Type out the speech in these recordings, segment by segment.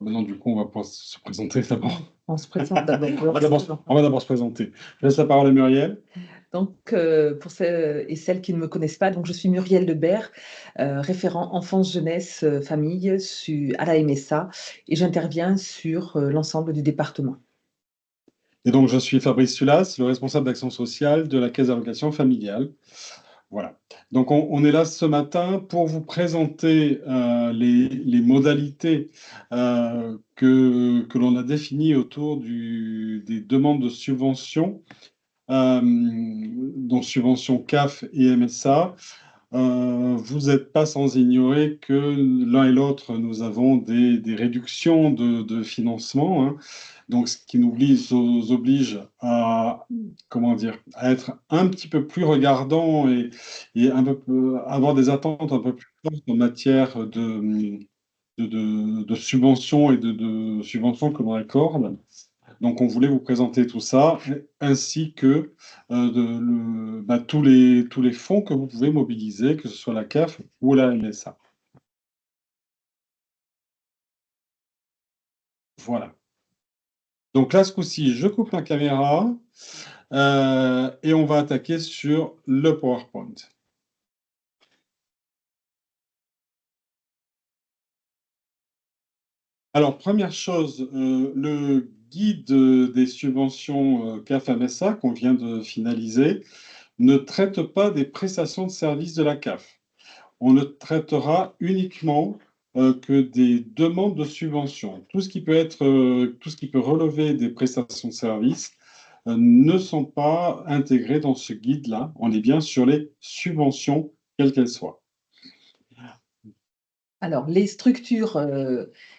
Maintenant, du coup, on va pouvoir se présenter d'abord. On se présente d'abord. On va d'abord se présenter. Je laisse la parole à Muriel. Donc, pour celles et celles qui ne me connaissent pas, donc je suis Muriel Lebert, référent enfance, jeunesse, famille à la MSA, et j'interviens sur l'ensemble du département. Et donc, je suis Fabrice Sulas, le responsable d'action sociale de la Caisse d'allocation familiale. Voilà. Donc, on est là ce matin pour vous présenter les modalités que l'on a définies autour des demandes de subventions, dont subventions CAF et MSA. Vous n'êtes pas sans ignorer que l'un et l'autre, nous avons des réductions de financement, hein. Donc, ce qui nous oblige à, comment dire, à être un petit peu plus regardants et avoir des attentes un peu plus fortes en matière de subventions et de subventions que l'on accorde. Donc, on voulait vous présenter tout ça, ainsi que tous les fonds que vous pouvez mobiliser, que ce soit la CAF ou la MSA. Voilà. Donc là, ce coup-ci, je coupe ma caméra et on va attaquer sur le PowerPoint. Alors, première chose, le guide des subventions CAF-MSA qu'on vient de finaliser ne traite pas des prestations de services de la CAF. On ne traitera uniquement que des demandes de subventions. Tout ce qui tout ce qui peut relever des prestations de services ne sont pas intégrés dans ce guide-là. On est bien sur les subventions, quelles qu'elles soient. Alors, les structures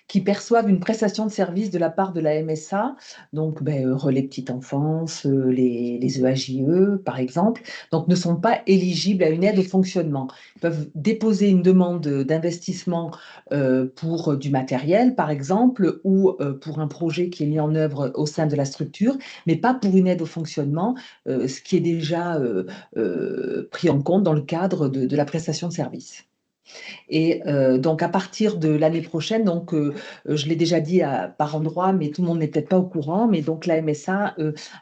qui perçoivent une prestation de service de la part de la MSA, donc Relais Petite Enfance, les EAJE, par exemple, donc ne sont pas éligibles à une aide au fonctionnement. Ils peuvent déposer une demande d'investissement pour du matériel, par exemple, ou pour un projet qui est mis en œuvre au sein de la structure, mais pas pour une aide au fonctionnement, ce qui est déjà pris en compte dans le cadre de la prestation de service. Et donc, à partir de l'année prochaine, donc, je l'ai déjà dit par endroit, mais tout le monde n'est peut-être pas au courant, mais donc la MSA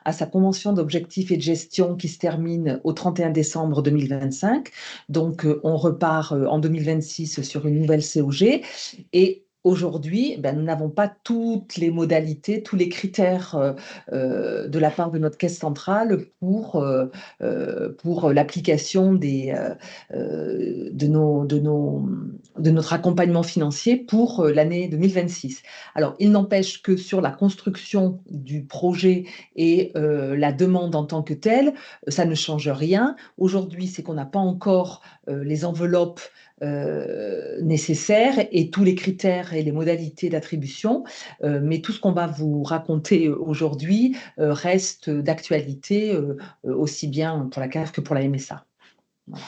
a sa convention d'objectifs et de gestion qui se termine au 31 décembre 2025. Donc, on repart en 2026 sur une nouvelle COG. Et aujourd'hui, nous n'avons pas toutes les modalités, tous les critères de la part de notre caisse centrale pour l'application de notre accompagnement financier pour l'année 2026. Alors, il n'empêche que sur la construction du projet et la demande en tant que telle, ça ne change rien. Aujourd'hui, c'est qu'on n'a pas encore les enveloppes nécessaires et tous les critères et les modalités d'attribution, mais tout ce qu'on va vous raconter aujourd'hui reste d'actualité aussi bien pour la CAF que pour la MSA. Voilà.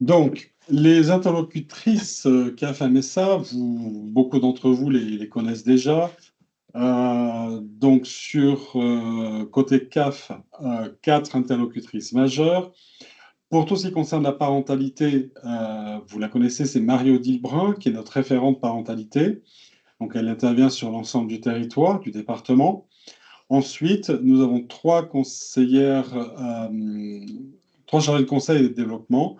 Donc, les interlocutrices CAF-MSA, beaucoup d'entre vous les connaissent déjà. Donc, sur côté CAF, 4 interlocutrices majeures. Pour tout ce qui concerne la parentalité, vous la connaissez, c'est Marie-Odile Brun, qui est notre référente parentalité. Donc, elle intervient sur l'ensemble du territoire, du département. Ensuite, nous avons 3 conseillères, 3 chargées de conseil et de développement,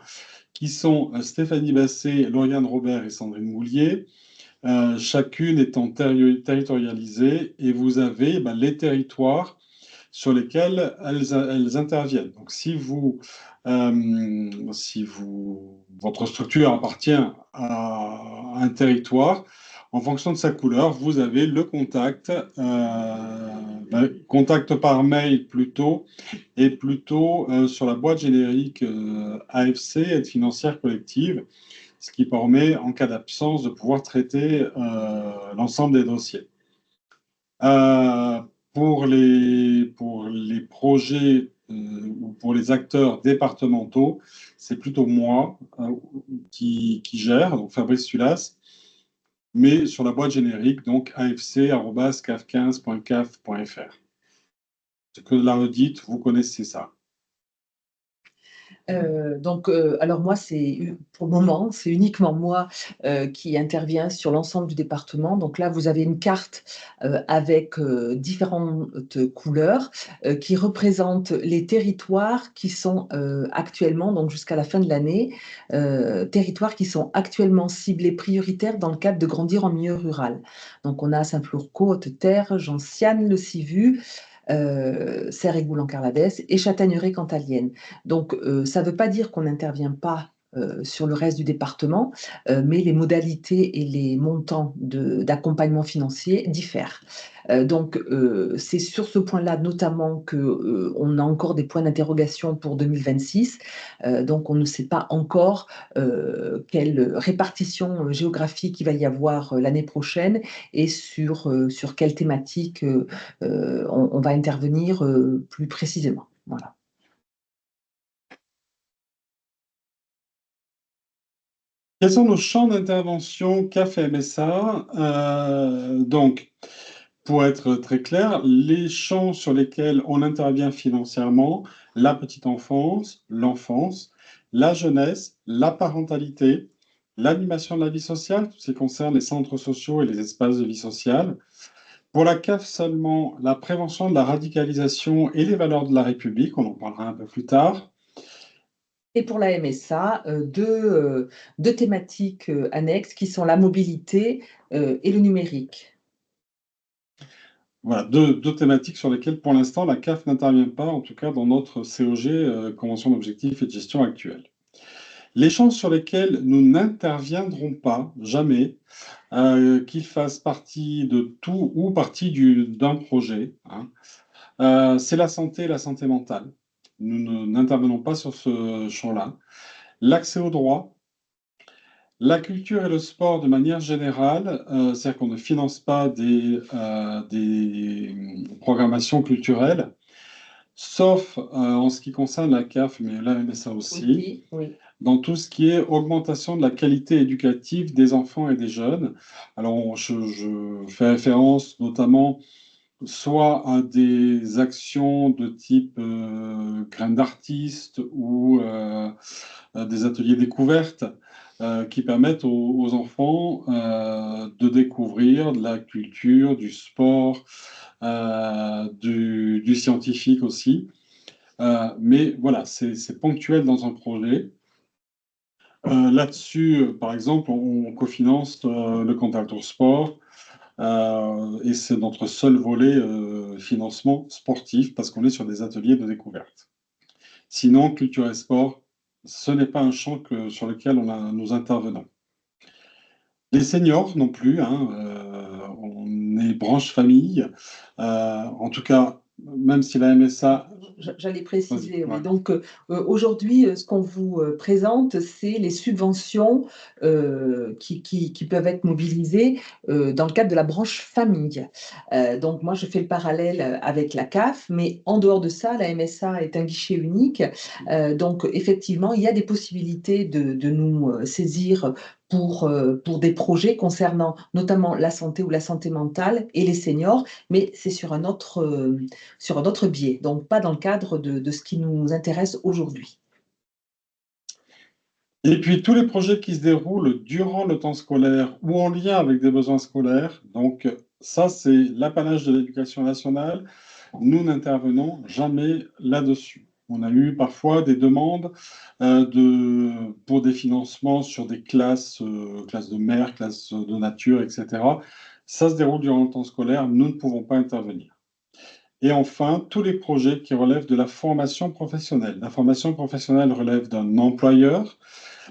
qui sont Stéphanie Basset, Lauriane Robert et Sandrine Moulier, chacune étant territorialisée, et vous avez les territoires sur lesquels elles interviennent. Donc, votre structure appartient à un territoire, en fonction de sa couleur, vous avez le contact, contact par mail plutôt, et plutôt sur la boîte générique AFC, aide financière collective, ce qui permet, en cas d'absence, de pouvoir traiter l'ensemble des dossiers. Euh, pour les projets ou pour les acteurs départementaux, c'est plutôt moi qui gère, donc Fabrice Sulas, mais sur la boîte générique, donc afc@caf15.caf.fr. C'est que de la redite, vous connaissez ça. Alors moi, pour le moment, c'est uniquement moi qui intervient sur l'ensemble du département. Donc là, vous avez une carte avec différentes couleurs qui représentent les territoires qui sont actuellement, donc jusqu'à la fin de l'année, territoires qui sont actuellement ciblés prioritaires dans le cadre de grandir en milieu rural. Donc on a Saint-Flour-Caux, Haute-Terre, Gentiane, Le Sivu, Cérégoul-en-Carladès et Chataignerets-Cantalienne. Donc, ça ne veut pas dire qu'on n'intervient pas sur le reste du département, mais les modalités et les montants d'accompagnement financier diffèrent. C'est sur ce point-là notamment qu'on a encore des points d'interrogation pour 2026. Donc, on ne sait pas encore quelle répartition géographique il va y avoir l'année prochaine et sur quelle thématique on va intervenir plus précisément. Voilà. Quels sont nos champs d'intervention CAF et MSA? Donc, pour être très clair, les champs sur lesquels on intervient financièrement, la petite enfance, l'enfance, la jeunesse, la parentalité, l'animation de la vie sociale, tout ce qui concerne les centres sociaux et les espaces de vie sociale. Pour la CAF seulement, la prévention de la radicalisation et les valeurs de la République, on en parlera un peu plus tard. Et pour la MSA, deux thématiques annexes qui sont la mobilité et le numérique. Voilà, deux thématiques sur lesquelles, pour l'instant, la CAF n'intervient pas, en tout cas dans notre COG, Convention d'objectifs et de gestion actuelle. Les champs sur lesquels nous n'interviendrons pas, jamais, qu'ils fassent partie de tout ou partie d'un projet, hein, c'est la santé mentale. Nous n'intervenons pas sur ce champ-là. L'accès au droit, la culture et le sport de manière générale, c'est-à-dire qu'on ne finance pas des programmations culturelles, sauf en ce qui concerne la CAF, mais la MSA aussi, Oui. dans tout ce qui est augmentation de la qualité éducative des enfants et des jeunes. Alors, je fais référence notamment soit à des actions de type graines d'artistes ou des ateliers découvertes qui permettent aux enfants de découvrir de la culture, du sport, du scientifique aussi. Mais voilà, c'est ponctuel dans un projet. Là-dessus, par exemple, on cofinance le Cantal Sport et c'est notre seul volet financement sportif parce qu'on est sur des ateliers de découverte. Sinon, culture et sport, ce n'est pas un champ sur lequel nous intervenons. Les seniors non plus, hein, on est branche famille. En tout cas, même si la MSA. J'allais préciser, oui. Ouais. Donc, aujourd'hui, ce qu'on vous présente, c'est les subventions qui peuvent être mobilisées dans le cadre de la branche famille. Donc, moi, je fais le parallèle avec la CAF, mais en dehors de ça, la MSA est un guichet unique. Donc, effectivement, il y a des possibilités de nous saisir pour des projets concernant notamment la santé ou la santé mentale et les seniors, mais c'est sur un autre biais, donc pas dans le cadre de ce qui nous intéresse aujourd'hui. Et puis tous les projets qui se déroulent durant le temps scolaire ou en lien avec des besoins scolaires, donc ça c'est l'apanage de l'éducation nationale, nous n'intervenons jamais là-dessus. On a eu parfois des demandes pour des financements sur des classes de mer, classes de nature, etc. Ça se déroule durant le temps scolaire, nous ne pouvons pas intervenir. Et enfin, tous les projets qui relèvent de la formation professionnelle. La formation professionnelle relève d'un employeur.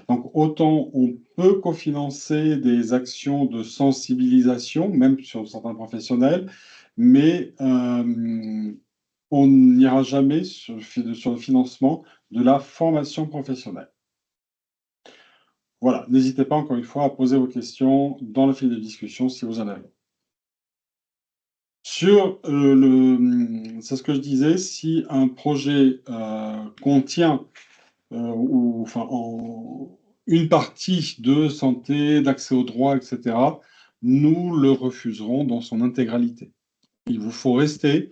Donc, autant on peut cofinancer des actions de sensibilisation, même sur certains professionnels, mais on n'ira jamais sur le financement de la formation professionnelle. Voilà, n'hésitez pas encore une fois à poser vos questions dans le fil de discussion si vous en avez. C'est ce que je disais, si un projet contient une partie de santé, d'accès au droit, etc., nous le refuserons dans son intégralité. Il vous faut rester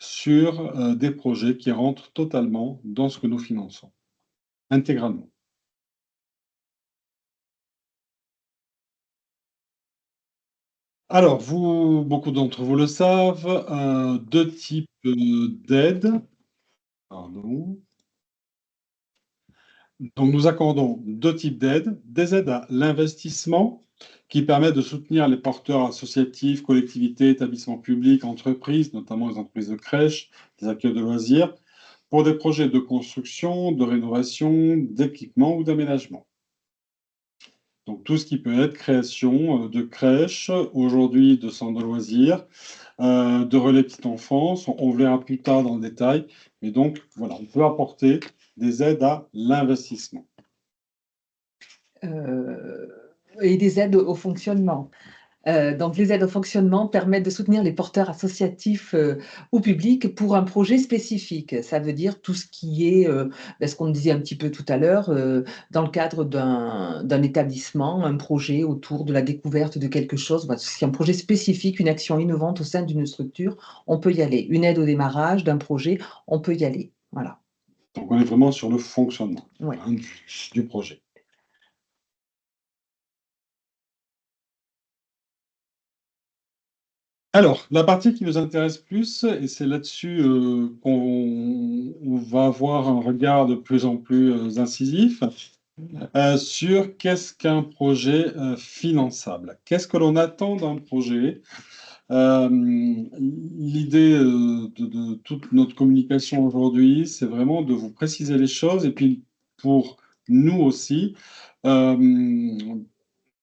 sur des projets qui rentrent totalement dans ce que nous finançons. intégralement. Alors, beaucoup d'entre vous le savent, 2 types, d'aides. Pardon. Donc nous accordons 2 types d'aides. Des aides à l'investissement qui permettent de soutenir les porteurs associatifs, collectivités, établissements publics, entreprises, notamment les entreprises de crèches, des accueils de loisirs, pour des projets de construction, de rénovation, d'équipement ou d'aménagement. Donc tout ce qui peut être création, de crèches, aujourd'hui de centres de loisirs, de relais petite enfance. On verra plus tard dans le détail, mais donc voilà, on peut apporter des aides à l'investissement. Heu et des aides au fonctionnement. Donc les aides au fonctionnement permettent de soutenir les porteurs associatifs, ou publics pour un projet spécifique. Ça veut dire tout ce qui est, ce qu'on disait un petit peu tout à l'heure, dans le cadre d'un établissement, un projet autour de la découverte de quelque chose. Bah, si un projet spécifique, une action innovante au sein d'une structure, on peut y aller. Une aide au démarrage d'un projet, on peut y aller. Voilà, Donc on est vraiment sur le fonctionnement, ouais. hein, du projet. Alors, la partie qui nous intéresse plus et c'est là-dessus, qu'on on va avoir un regard de plus en plus, incisif, sur qu'est-ce qu'un projet, finançable? Qu'est-ce que l'on attend d'un projet? L'idée, de toute notre communication aujourd'hui, c'est vraiment de vous préciser les choses et puis pour nous aussi, hem,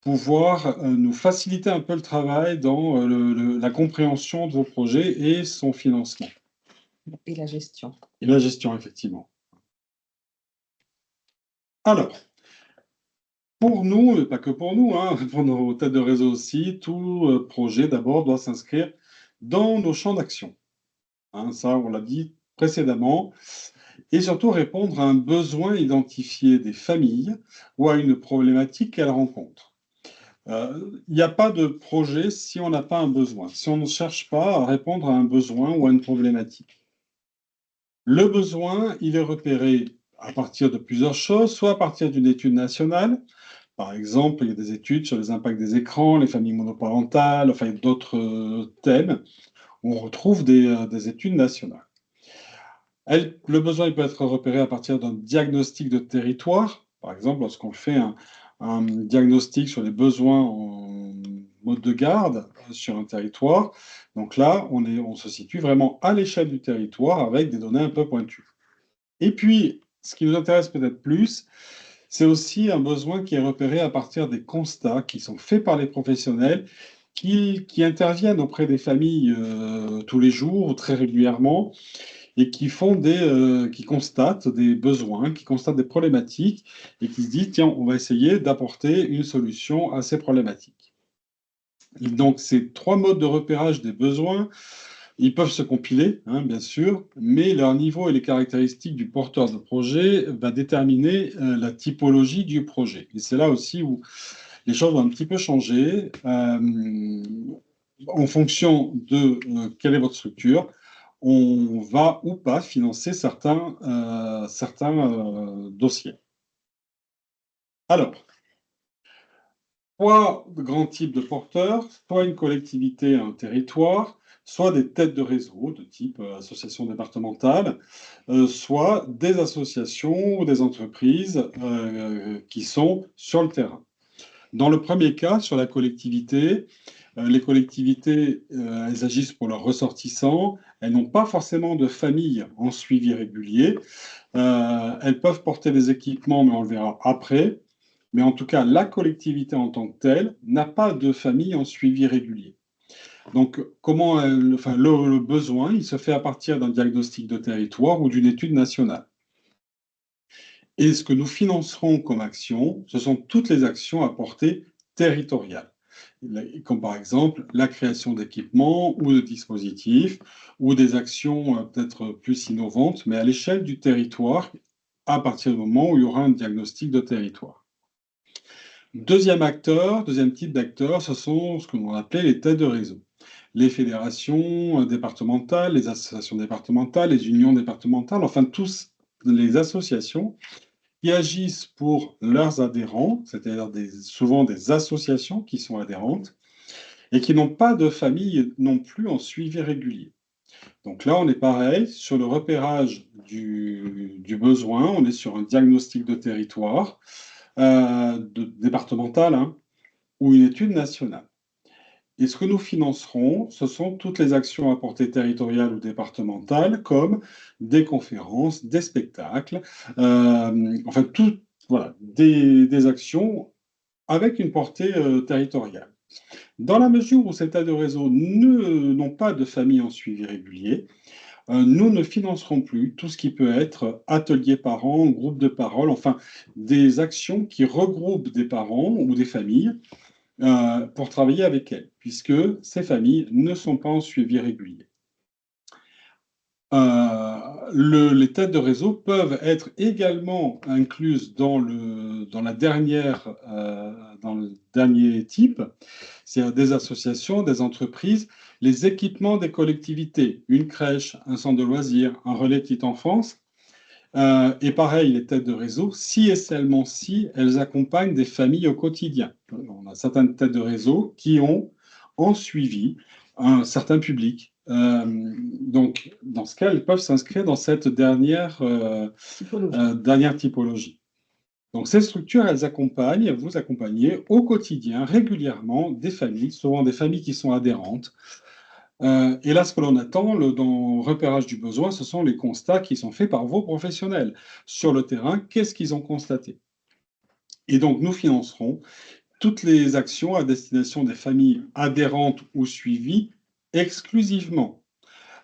pouvoir, nous faciliter un peu le travail dans, la compréhension de vos projets et son financement Et la gestion. et la gestion effectivement. Alors, pour nous, et pas que pour nous, hein, pour nos têtes de réseau aussi, tout, projet d'abord doit s'inscrire dans nos champs d'action, hein, ça on l'a dit précédemment et surtout répondre à un besoin identifié des familles ou à une problématique qu'elles rencontrent. Il n'y a pas de projet si on n'a pas un besoin, si on ne cherche pas à répondre à un besoin ou à une problématique. Le besoin, il est repéré à partir de plusieurs choses, soit à partir d'une étude nationale. Par exemple, il y a des études sur les impacts des écrans, les familles monoparentales, enfin d'autres, thèmes. On retrouve des études nationales. Le besoin, il peut être repéré à partir d'un diagnostic de territoire. Par exemple, lorsqu'on fait un diagnostic sur les besoins en mode de garde sur un territoire. Donc là, on se situe vraiment à l'échelle du territoire avec des données un peu pointues. Et puis, ce qui nous intéresse peut-être plus, c'est aussi un besoin qui est repéré à partir des constats qui sont faits par les professionnels qui interviennent auprès des familles, tous les jours ou très régulièrement et qui constatent des besoins, qui constatent des problématiques et qui se disent: «Tiens, on va essayer d'apporter une solution à ces problématiques». Et donc ces 3 modes de repérage des besoins, ils peuvent se compiler, hein, bien sûr, mais leur niveau et les caractéristiques du porteur de projet va déterminer, la typologie du projet et c'est là aussi où les choses vont un petit peu changer, en fonction de, quelle est votre structure, on va ou pas financer certains dossiers. Alors, soit de grands types de porteurs, soit une collectivité, un territoire, soit des têtes de réseau de type, association départementale, soit des associations ou des entreprises, qui sont sur le terrain. Dans le premier cas, sur la collectivité, les collectivités, elles agissent pour leurs ressortissants. Elles n'ont pas forcément de famille en suivi régulier. Elles peuvent porter des équipements, mais on le verra après. Mais en tout cas, la collectivité en tant que telle n'a pas de famille en suivi régulier. Donc, le besoin, il se fait à partir d'un diagnostic de territoire ou d'une étude nationale. Et ce que nous financerons comme action, ce sont toutes les actions à portée territoriale. Comme par exemple la création d'équipements ou de dispositifs, ou des actions peut-être plus innovantes, mais à l'échelle du territoire, à partir du moment où il y aura un diagnostic de territoire. Deuxième type d'acteurs, ce sont ce que l'on appelait les têtes de réseau. Les fédérations départementales, les associations départementales, les unions départementales, enfin tous les associations qui agissent pour leurs adhérents, c'est-à-dire souvent des associations qui sont adhérentes, et qui n'ont pas de famille non plus en suivi régulier. Donc là, on est pareil sur le repérage du besoin, on est sur un diagnostic de territoire départemental, hein, ou une étude nationale. Et ce que nous financerons, ce sont toutes les actions à portée territoriale ou départementale, comme des conférences, des spectacles, enfin, voilà, des actions avec une portée territoriale. Dans la mesure où ces tas de réseaux n'ont pas de famille en suivi régulier, nous ne financerons plus tout ce qui peut être ateliers parents, groupe de parole, enfin des actions qui regroupent des parents ou des familles pour travailler avec elles, puisque ces familles ne sont pas en suivi régulier. Les têtes de réseau peuvent être également incluses dans le dernier type, c'est-à-dire des associations, des entreprises, les équipements des collectivités, une crèche, un centre de loisirs, un relais petite enfance. Et pareil, les têtes de réseau, si et seulement si elles accompagnent des familles au quotidien. On a certaines têtes de réseau qui ont en suivi un certain public. Donc, dans ce cas, elles peuvent s'inscrire dans cette dernière typologie. Donc, ces structures, elles vous accompagnez au quotidien, régulièrement, des familles, souvent des familles qui sont adhérentes. Et là, ce que l'on attend dans le repérage du besoin, ce sont les constats qui sont faits par vos professionnels. Sur le terrain, qu'est-ce qu'ils ont constaté? Et donc, nous financerons toutes les actions à destination des familles adhérentes ou suivies exclusivement.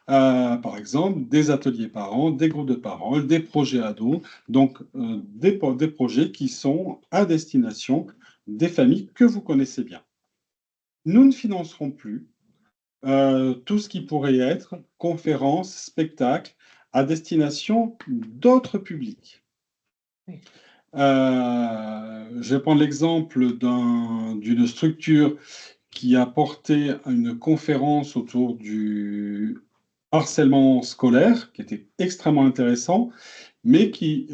Par exemple, des ateliers parents, des groupes de parole, des projets ados, donc des projets qui sont à destination des familles que vous connaissez bien. Nous ne financerons plus tout ce qui pourrait être conférences, spectacles à destination d'autres publics. Oui. Je vais prendre l'exemple d'une structure qui a porté une conférence autour du harcèlement scolaire, qui était extrêmement intéressant, mais qui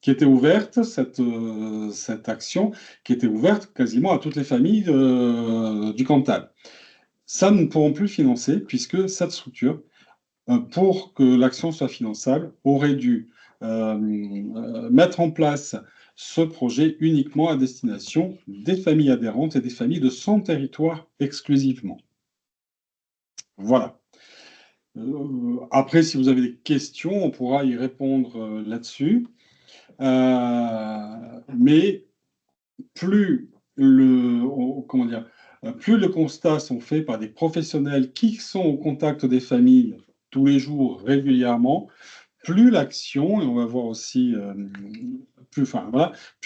était ouverte, cette action, qui était ouverte quasiment à toutes les familles du Cantal. Ça, nous ne pourrons plus le financer puisque cette structure, pour que l'action soit finançable, aurait dû mettre en place ce projet uniquement à destination des familles adhérentes et des familles de son territoire exclusivement. Voilà. Après, si vous avez des questions, on pourra y répondre là-dessus. Mais plus comment dire, plus les constats sont faits par des professionnels qui sont au contact des familles tous les jours, régulièrement, plus l'action, et on va voir aussi, plus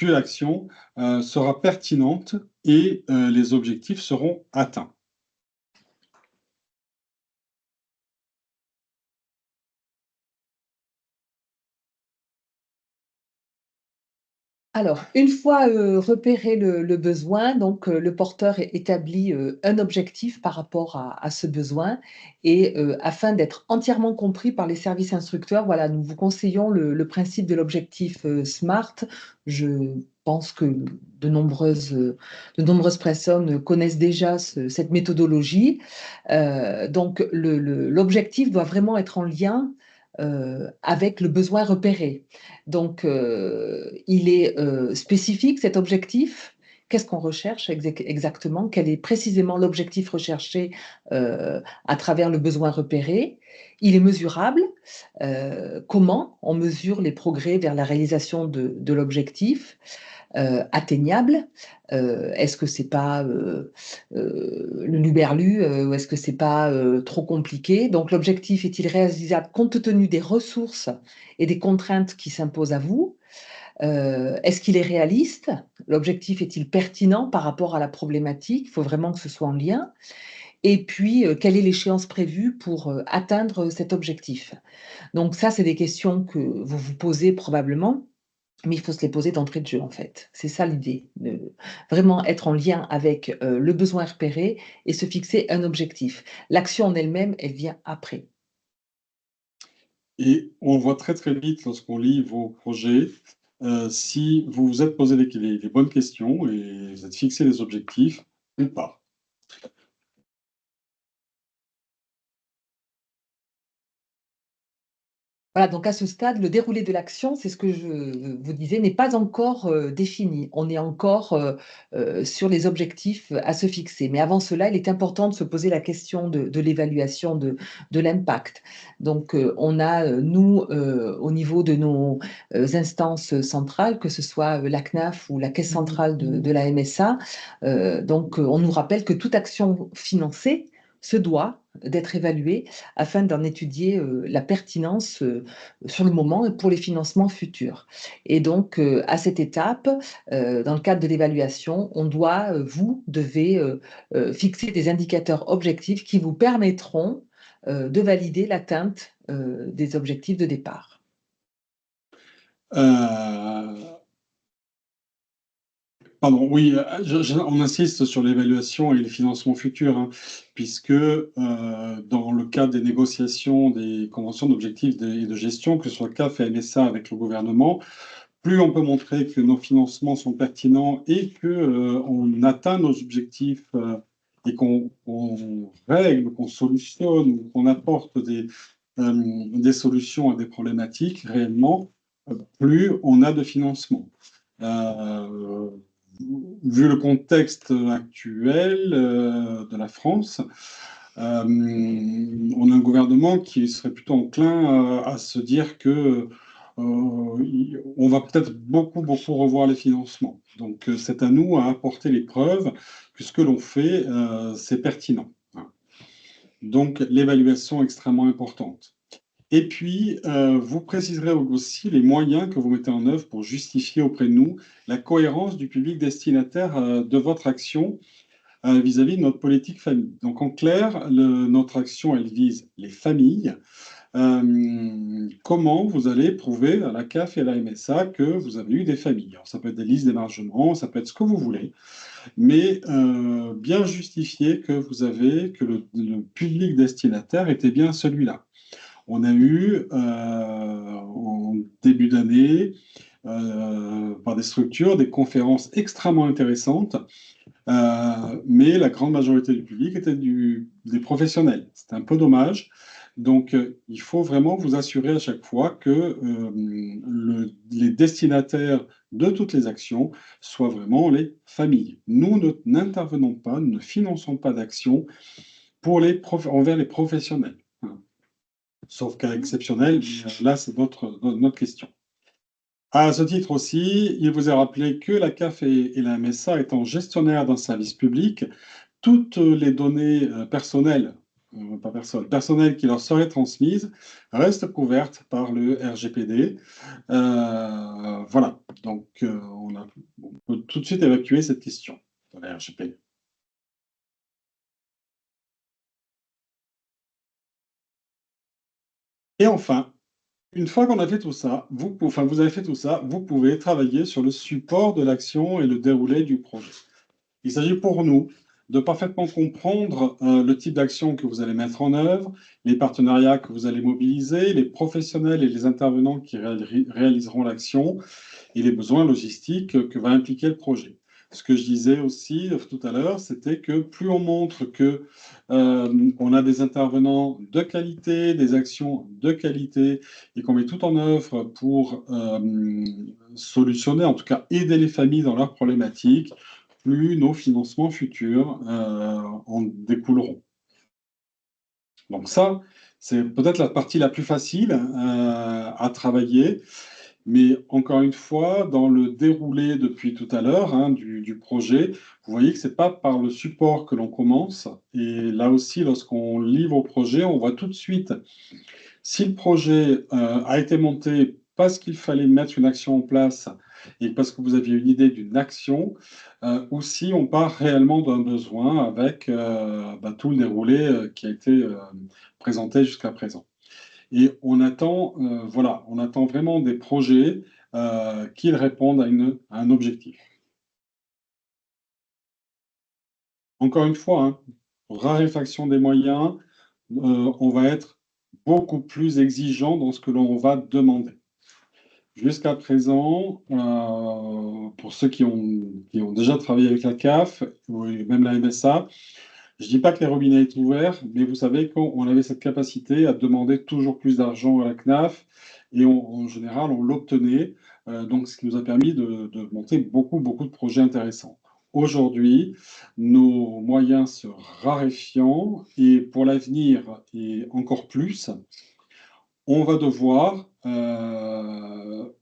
l'action sera pertinente et les objectifs seront atteints. Alors, une fois repéré le besoin, donc le porteur établit un objectif par rapport à ce besoin et afin d'être entièrement compris par les services instructeurs, voilà, nous vous conseillons le principe de l'objectif SMART. Je pense que de nombreuses personnes connaissent déjà cette méthodologie. Donc, l'objectif doit vraiment être en lien avec le besoin repéré. Donc, il est spécifique, cet objectif. Qu'est-ce qu'on recherche exactement? Quel est précisément l'objectif recherché à travers le besoin repéré? Il est mesurable. Comment on mesure les progrès vers la réalisation de l'objectif? Atteignable. Est-ce que c'est pas le luberlu ou est-ce que c'est pas trop compliqué? Donc l'objectif est-il réalisable compte tenu des ressources et des contraintes qui s'imposent à vous? Est-ce qu'il est réaliste? L'objectif est-il pertinent par rapport à la problématique? Il faut vraiment que ce soit en lien. Et puis, quelle est l'échéance prévue pour atteindre cet objectif? Donc ça, c'est des questions que vous vous posez probablement. Mais il faut se les poser d'entrée de jeu, en fait. C'est ça l'idée, de vraiment être en lien avec le besoin repéré et se fixer un objectif. L'action en elle-même, elle vient après. Et on voit très très vite lorsqu'on lit vos projets, si vous vous êtes posé les bonnes questions et vous êtes fixé des objectifs ou pas. Voilà, donc à ce stade, le déroulé de l'action, c'est ce que je vous disais, n'est pas encore défini. On est encore sur les objectifs à se fixer. Mais avant cela, il est important de se poser la question de l'évaluation de l'impact. Donc, on a, nous, au niveau de nos instances centrales, que ce soit la CNAF ou la Caisse centrale de la MSA, donc on nous rappelle que toute action financée se doit d'être évaluée afin d'en étudier la pertinence sur le moment et pour les financements futurs. Et donc, à cette étape, dans le cadre de l'évaluation, vous devez fixer des indicateurs objectifs qui vous permettront de valider l'atteinte des objectifs de départ. Euh, Pardon, oui, on insiste sur l'évaluation et les financements futurs, hein, puisque dans le cadre des négociations des conventions d'objectifs et de gestion, que ce soit CAF et MSA avec le gouvernement, plus on peut montrer que nos financements sont pertinents et que on atteint nos objectifs et qu'on règle, qu'on solutionne ou qu'on apporte des solutions à des problématiques réellement, plus on a de financement. Euh, Vu le contexte actuel de la France, on a un gouvernement qui serait plutôt enclin à se dire que on va peut-être beaucoup revoir les financements. Donc, c'est à nous à apporter les preuves que ce que l'on fait, c'est pertinent. Donc, l'évaluation est extrêmement importante. Et puis, vous préciserez aussi les moyens que vous mettez en œuvre pour justifier auprès de nous la cohérence du public destinataire de votre action vis-à-vis de notre politique famille. Donc, en clair, notre action, elle vise les familles. Comment vous allez prouver à la CAF et à la MSA que vous avez eu des familles? Alors, ça peut être des listes d'émargement, ça peut être ce que vous voulez, mais bien justifier que le public destinataire était bien celui-là. On a eu en début d'année, par des structures, des conférences extrêmement intéressantes, mais la grande majorité du public était des professionnels. C'est un peu dommage. Donc, il faut vraiment vous assurer à chaque fois que les destinataires de toutes les actions soient vraiment les familles. Nous n'intervenons pas, nous ne finançons pas d'actions envers les professionnels, hein. Sauf cas exceptionnel, mais là, c'est notre question. À ce titre aussi, il vous est rappelé que la CAF et la MSA étant gestionnaires d'un service public, toutes les données personnelles, personnelles qui leur seraient transmises restent couvertes par le RGPD. Voilà, donc on peut tout de suite évacuer cette question de la RGPD. Et enfin, une fois qu'on a fait tout ça, vous avez fait tout ça, vous pouvez travailler sur le support de l'action et le déroulé du projet. Il s'agit pour nous de parfaitement comprendre le type d'action que vous allez mettre en œuvre, les partenariats que vous allez mobiliser, les professionnels et les intervenants qui réaliseront l'action et les besoins logistiques que va impliquer le projet. Ce que je disais aussi tout à l'heure, c'était que plus on montre que on a des intervenants de qualité, des actions de qualité, et qu'on met tout en œuvre pour solutionner, en tout cas aider les familles dans leurs problématiques, plus nos financements futurs en découleront. Donc ça, c'est peut-être la partie la plus facile à travailler. Mais encore une fois, dans le déroulé depuis tout à l'heure, hein, du projet, vous voyez que ce n'est pas par le support que l'on commence. Et là aussi, lorsqu'on livre au projet, on voit tout de suite si le projet a été monté parce qu'il fallait mettre une action en place et parce que vous aviez une idée d'une action, ou si on part réellement d'un besoin avec tout le déroulé qui a été présenté jusqu'à présent. Et on attend vraiment des projets qui répondent à un objectif. Encore une fois, hein, raréfaction des moyens, on va être beaucoup plus exigeant dans ce que l'on va demander. Jusqu'à présent, pour ceux qui ont déjà travaillé avec la CAF ou même la MSA, je ne dis pas que les robinets étaient ouverts, mais vous savez qu'on avait cette capacité à demander toujours plus d'argent à la CNAF et en général, on l'obtenait, donc ce qui nous a permis de monter beaucoup, beaucoup de projets intéressants. Aujourd'hui, nos moyens se raréfiant et pour l'avenir et encore plus, on va devoir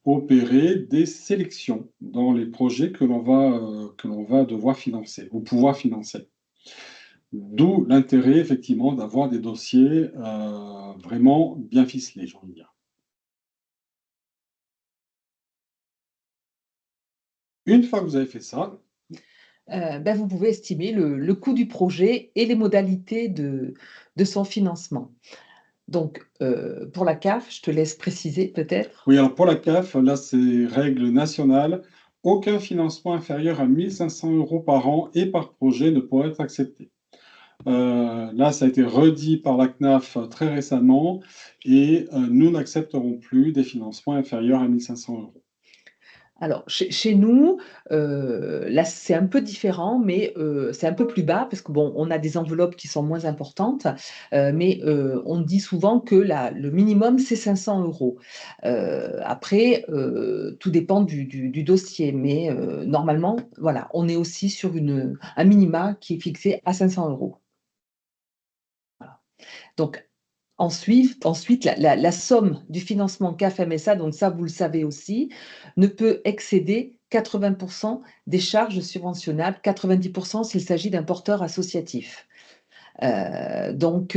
opérer des sélections dans les projets que l'on va devoir financer ou pouvoir financer. D'où l'intérêt, effectivement, d'avoir des dossiers vraiment bien ficelés, j'ai envie de dire. Une fois que vous avez fait ça, Vous pouvez estimer le coût du projet et les modalités de son financement. Donc, pour la CAF, je te laisse préciser peut-être? oui, alors pour la CAF, là, c'est règle nationale, aucun financement inférieur à 1 500 € par an et par projet ne pourra être accepté. Là, ça a été redit par la CNAF très récemment et nous n'accepterons plus des financements inférieurs à 1 500 €. Alors, chez nous, là, c'est un peu différent, mais c'est un peu plus bas parce que bon, on a des enveloppes qui sont moins importantes, mais on dit souvent que le minimum, c'est 500 €. Après, tout dépend du dossier, mais normalement, voilà, on est aussi sur un minima qui est fixé à 500 €. Voilà. Donc ensuite la somme du financement CAF-MSA, donc ça, vous le savez aussi, ne peut excéder 80 des charges subventionnables, 90 s'il s'agit d'un porteur associatif. Donc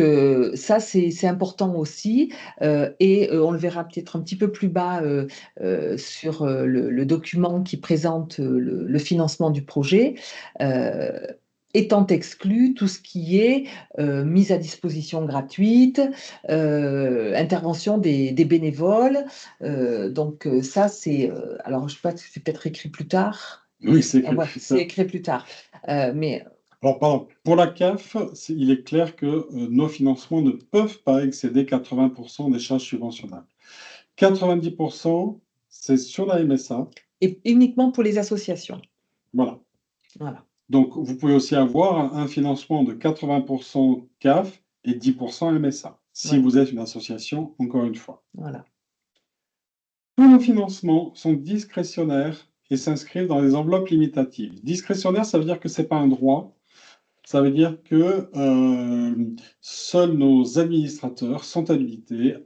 ça, c'est important aussi, et on le verra peut-être un petit peu plus bas, sur, le document qui présente, le financement du projet. Heu Étant exclu tout ce qui est mise à disposition gratuite, intervention des bénévoles. Donc ça, c'est alors je ne sais pas si c'est peut-être écrit plus tard. Oui, c'est écrit Ouais, plus c'est tard. écrit plus tard. Mais Alors, pardon, pour la CAF, il est clair que nos financements ne peuvent pas excéder 80 des charges subventionnables. 90 c'est sur la MSA. et uniquement pour les associations. Voilà. Voilà, Donc, vous pouvez aussi avoir un financement de 80 CAF et 10 MSA, si ouais, vous êtes une association, encore une fois. voilà. Tous nos financements sont discrétionnaires et s'inscrivent dans les enveloppes limitatives. Discrétionnaire, ça veut dire que ce n'est pas un droit. Ça veut dire que seuls nos administrateurs sont habilités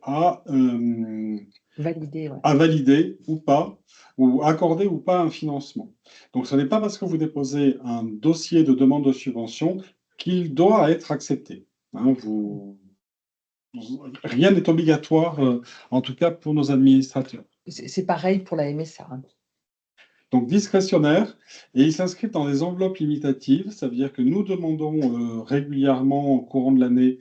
Validé, ouais. à valider ou pas, ou accorder ou pas un financement. Donc, ce n'est pas parce que vous déposez un dossier de demande de subvention qu'il doit être accepté. Hein, rien n'est obligatoire, en tout cas pour nos administrateurs. C'est pareil pour la MSA, hein. Donc discrétionnaire, et ils s'inscrivent dans des enveloppes limitatives, ça veut dire que nous demandons régulièrement au courant de l'année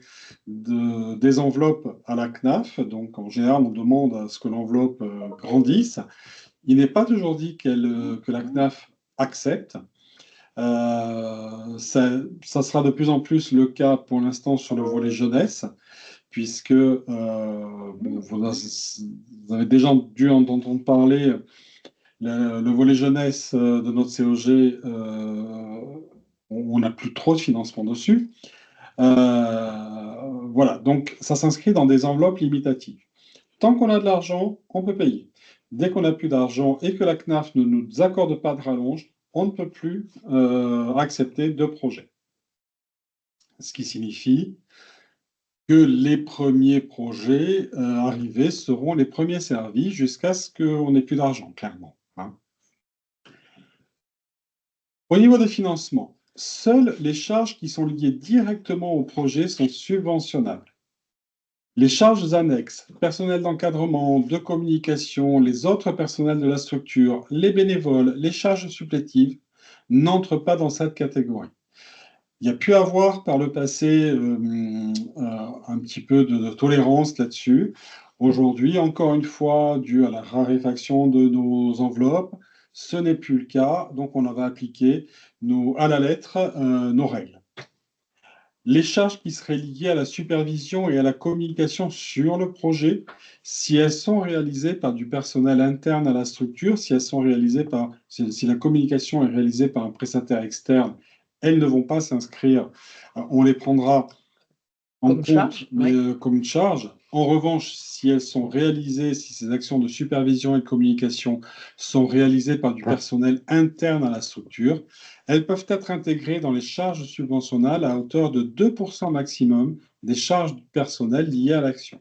des enveloppes à la CNAF, donc en général on demande à ce que l'enveloppe grandisse. Il n'est pas toujours dit que la CNAF accepte. Ça sera de plus en plus le cas pour l'instant sur le volet jeunesse, puisque bon, vous avez déjà dû en entendre parler. Le volet jeunesse de notre COG, on n'a plus trop de financement dessus. Voilà, donc ça s'inscrit dans des enveloppes limitatives. Tant qu'on a de l'argent, on peut payer. Dès qu'on n'a plus d'argent et que la CNAF ne nous accorde pas de rallonge, on ne peut plus accepter de projet. Ce qui signifie que les premiers projets arrivés seront les premiers servis jusqu'à ce qu'on n'ait plus d'argent, clairement, hein. Au niveau des financements, seules les charges qui sont liées directement au projet sont subventionnables. Les charges annexes, personnel d'encadrement, de communication, les autres personnels de la structure, les bénévoles, les charges supplétives n'entrent pas dans cette catégorie. Il y a pu avoir par le passé un petit peu de tolérance là-dessus. Aujourd'hui, encore une fois, dû à la raréfaction de nos enveloppes, ce n'est plus le cas. Donc, on va appliquer à la lettre nos règles. Les charges qui seraient liées à la supervision et à la communication sur le projet, si elles sont réalisées par du personnel interne à la structure, si la communication est réalisée par un prestataire externe, elles ne vont pas s'inscrire. On les prendra en Comme compte, charge, mais oui. comme une charge. En revanche, si elles sont réalisées, si ces actions de supervision et de communication sont réalisées par du personnel interne à la structure, elles peuvent être intégrées dans les charges subventionnelles à hauteur de 2% maximum des charges du personnel liées à l'action.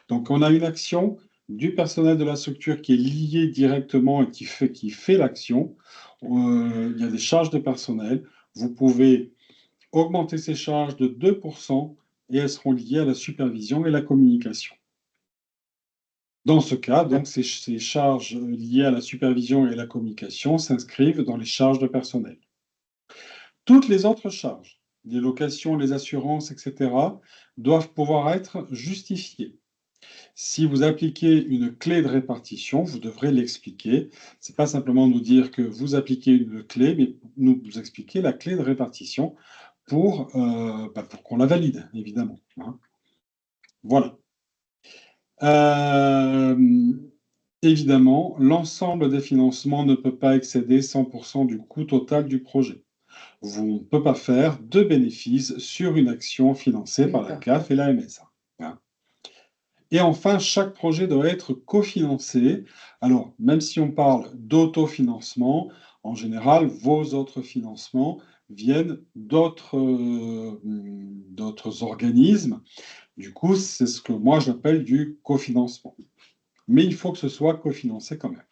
Donc, on a une action du personnel de la structure qui est liée directement et qui fait l'action. Il y a des charges de personnel. Vous pouvez augmenter ces charges de 2% et elles seront liées à la supervision et la communication. Dans ce cas, donc, ces charges liées à la supervision et la communication s'inscrivent dans les charges de personnel. Toutes les autres charges, les locations, les assurances, etc., doivent pouvoir être justifiées. Si vous appliquez une clé de répartition, vous devrez l'expliquer. Ce n'est pas simplement nous dire que vous appliquez une clé, mais nous vous expliquer la clé de répartition pour qu'on la valide, évidemment, hein. Voilà. Évidemment, l'ensemble des financements ne peut pas excéder 100% du coût total du projet. Vous ne pouvez pas faire de bénéfices sur une action financée par la D'accord. CAF et la MSA, hein. Et enfin, chaque projet doit être cofinancé. Alors, même si on parle d'autofinancement, en général, vos autres financements viennent d'autres organismes. Du coup, c'est ce que moi j'appelle du cofinancement. Mais il faut que ce soit cofinancé quand même.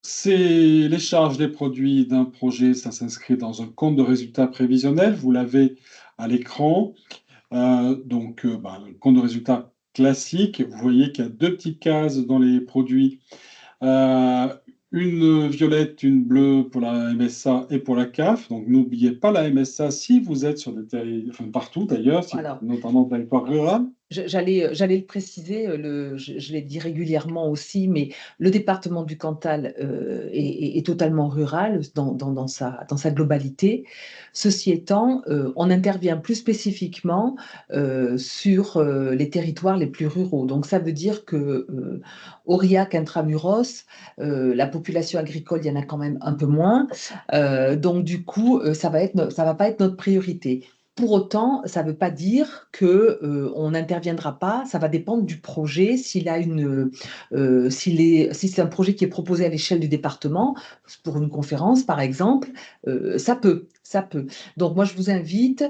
C'est les charges des produits d'un projet, ça s'inscrit dans un compte de résultat prévisionnel. Vous l'avez à l'écran. Le compte de résultat classique, vous voyez qu'il y a deux petites cases dans les produits. Euh, une violette, une bleue pour la MSA et pour la CAF. Donc n'oubliez pas la MSA si vous êtes sur des territoires, enfin partout d'ailleurs, Alors, notamment dans le territoire rural. j'allais le préciser, je l'ai dit régulièrement aussi, mais le département du Cantal est totalement rural dans sa globalité. Ceci étant, on intervient plus spécifiquement sur les territoires les plus ruraux. Donc ça veut dire que Aurillac intramuros, la population agricole, il y en a quand même un peu moins. Donc du coup, ça va pas être notre priorité. Pour autant, ça ne veut pas dire que on n'interviendra pas. Ça va dépendre du projet. Si c'est un projet qui est proposé à l'échelle du département, pour une conférence par exemple, ça peut. Ça peut. Donc moi, je vous invite,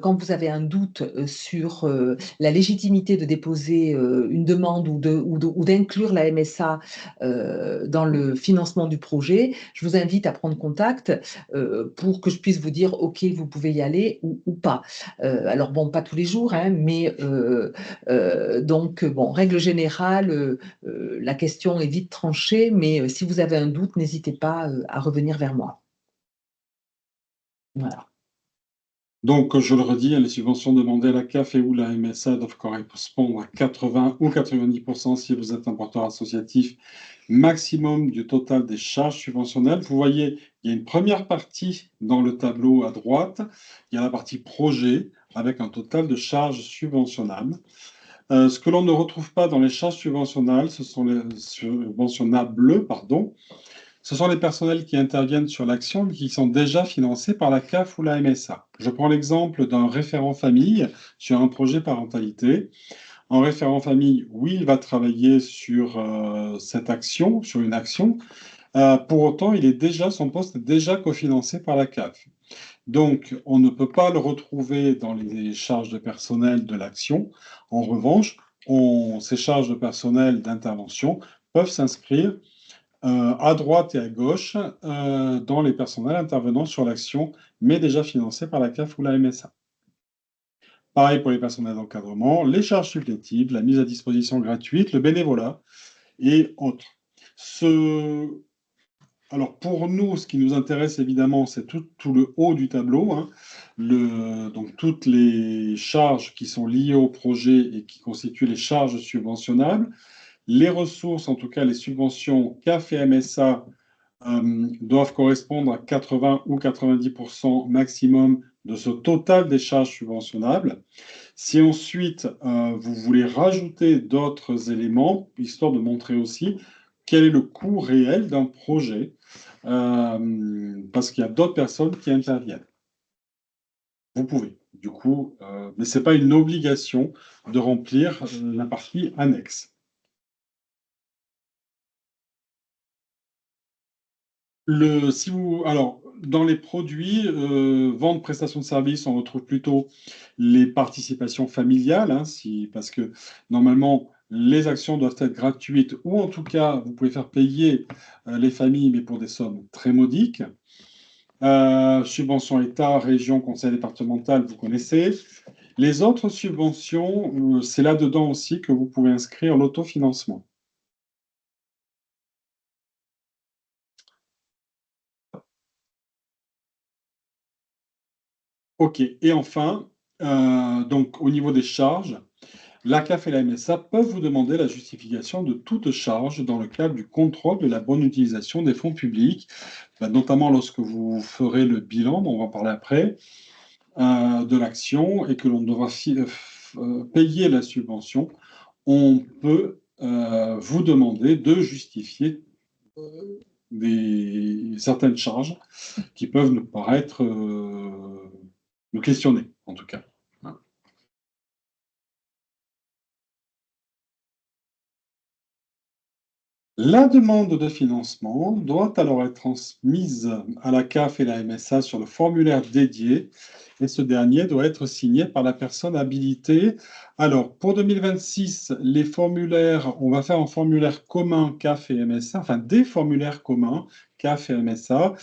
quand vous avez un doute sur la légitimité de déposer une demande ou d'inclure la MSA dans le financement du projet, je vous invite à prendre contact pour que je puisse vous dire, OK, vous pouvez y aller ou pas. Alors, bon, pas tous les jours, hein, mais donc, bon, règle générale, la question est vite tranchée, mais si vous avez un doute, n'hésitez pas à revenir vers moi. Voilà. Donc, je le redis, les subventions demandées à la CAF et ou la MSA doivent correspondre à 80 ou 90% si vous êtes un porteur associatif maximum du total des charges subventionnelles. Vous voyez, il y a une première partie dans le tableau à droite. Il y a la partie projet avec un total de charges subventionnables. Ce que l'on ne retrouve pas dans les charges subventionnables, ce sont les personnels qui interviennent sur l'action, mais qui sont déjà financés par la CAF ou la MSA. Je prends l'exemple d'un référent famille sur un projet parentalité. En référent famille, oui, il va travailler sur cette action, sur une action. Pour autant, son poste est déjà cofinancé par la CAF. Donc, on ne peut pas le retrouver dans les charges de personnel de l'action. En revanche, ces charges de personnel d'intervention peuvent s'inscrire à droite et à gauche dans les personnels intervenant sur l'action, mais déjà financés par la CAF ou la MSA. Pareil pour les personnels d'encadrement, les charges supplétives, la mise à disposition gratuite, le bénévolat et autres. Alors pour nous, ce qui nous intéresse évidemment, c'est tout le haut du tableau, hein. Donc toutes les charges qui sont liées au projet et qui constituent les charges subventionnables, les ressources, en tout cas les subventions CAF et MSA doivent correspondre à 80 ou 90% maximum de ce total des charges subventionnables. Si ensuite vous voulez rajouter d'autres éléments, histoire de montrer aussi quel est le coût réel d'un projet, parce qu'il y a d'autres personnes qui interviennent. Vous pouvez, du coup, mais ce n'est pas une obligation de remplir la partie annexe. Alors, dans les produits, vente, prestation de services, on retrouve plutôt les participations familiales, hein, parce que normalement, les actions doivent être gratuites ou en tout cas, vous pouvez faire payer les familles, mais pour des sommes très modiques. Subventions État, région, conseil départemental, vous connaissez. Les autres subventions, c'est là-dedans aussi que vous pouvez inscrire l'autofinancement. OK, et enfin, donc au niveau des charges, la CAF et la MSA peuvent vous demander la justification de toute charge dans le cadre du contrôle de la bonne utilisation des fonds publics, notamment lorsque vous ferez le bilan, dont on va en parler après, de l'action et que l'on devra payer la subvention. On peut vous demander de justifier certaines charges qui peuvent nous paraître, nous questionner, en tout cas. La demande de financement doit alors être transmise à la CAF et la MSA sur le formulaire dédié et ce dernier doit être signé par la personne habilitée. Alors, pour 2026, les formulaires, on va faire un formulaire commun CAF et MSA, enfin des formulaires communs CAF et MSA.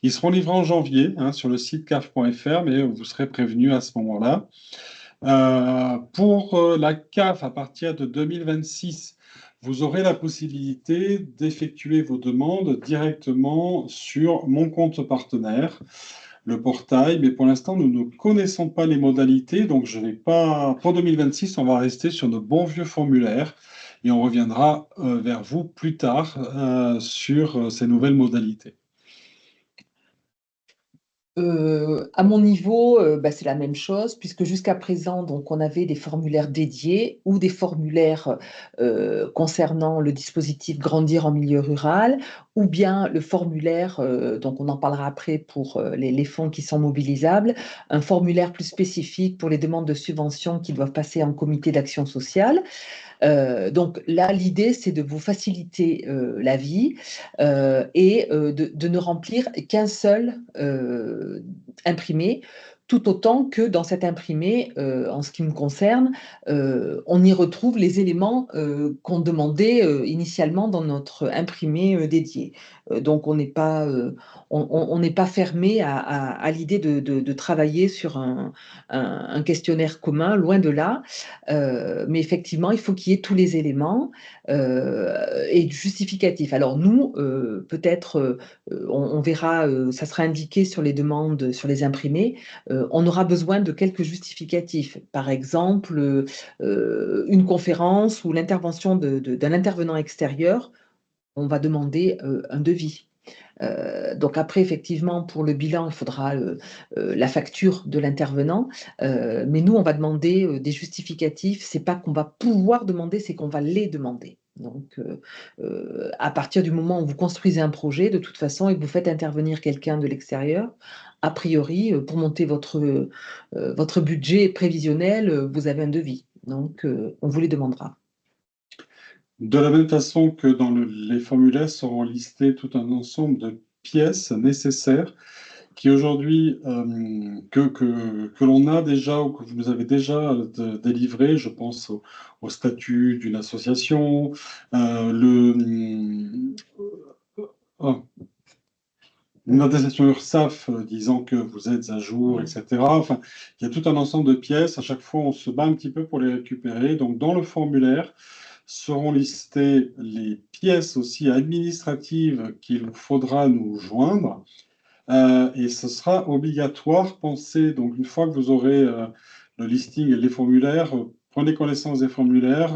Ils seront livrés en janvier sur le site caf.fr, mais vous serez prévenus à ce moment-là. Pour la CAF, à partir de 2026, vous aurez la possibilité d'effectuer vos demandes directement sur Mon compte partenaire, le portail, mais pour l'instant, nous ne connaissons pas les modalités, donc je vais pas. Pour 2026, on va rester sur nos bons vieux formulaires et on reviendra vers vous plus tard sur ces nouvelles modalités. À mon niveau, c'est la même chose puisque jusqu'à présent, donc on avait des formulaires dédiés ou des formulaires, concernant le dispositif Grandir en milieu rural ou bien le formulaire, donc on en parlera après pour, les fonds qui sont mobilisables, un formulaire plus spécifique pour les demandes de subventions qui doivent passer en comité d'action sociale. Donc là, l'idée, c'est de vous faciliter la vie et de ne remplir qu'un seul imprimé, tout autant que dans cet imprimé, en ce qui me concerne, on y retrouve les éléments qu'on demandait initialement dans notre imprimé dédié. Donc on n'est pas fermé à l'idée de travailler sur un questionnaire commun, loin de là. Mais effectivement, il faut qu'il y ait tous les éléments et du justificatif. Alors nous, peut-être, on verra, ça sera indiqué sur les demandes, sur les imprimés, on aura besoin de quelques justificatifs. Par exemple, une conférence ou l'intervention d'un intervenant extérieur, on va demander un devis. Donc après, effectivement, pour le bilan, il faudra la facture de l'intervenant. Mais nous, on va demander des justificatifs. C'est pas qu'on va pouvoir demander, c'est qu'on va les demander. Donc, à partir du moment où vous construisez un projet, de toute façon, et que vous faites intervenir quelqu'un de l'extérieur, a priori, pour monter votre budget prévisionnel, vous avez un devis. Donc, on vous les demandera. De la même façon que dans les formulaires seront listés tout un ensemble de pièces nécessaires qui aujourd'hui, que l'on a déjà ou que vous nous avez déjà délivré. Je pense au statut d'une association, oh, une attestation URSSAF disant que vous êtes à jour, etc. Enfin, il y a tout un ensemble de pièces. À chaque fois, on se bat un petit peu pour les récupérer. Donc, dans le formulaire, seront listées les pièces aussi administratives qu'il faudra nous joindre. Et ce sera obligatoire, pensez, donc une fois que vous aurez le listing et les formulaires, prenez connaissance des formulaires,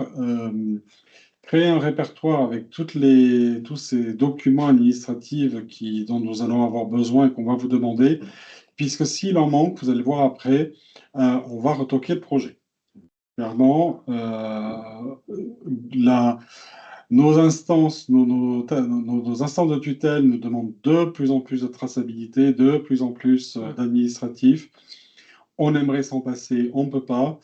créer un répertoire avec tous ces documents administratifs dont nous allons avoir besoin et qu'on va vous demander, puisque s'il en manque, vous allez voir après, on va retoquer le projet. Clairement, nos instances, nos instances de tutelle nous demandent de plus en plus de traçabilité, de plus en plus d'administratif. On aimerait s'en passer, on ne peut pas.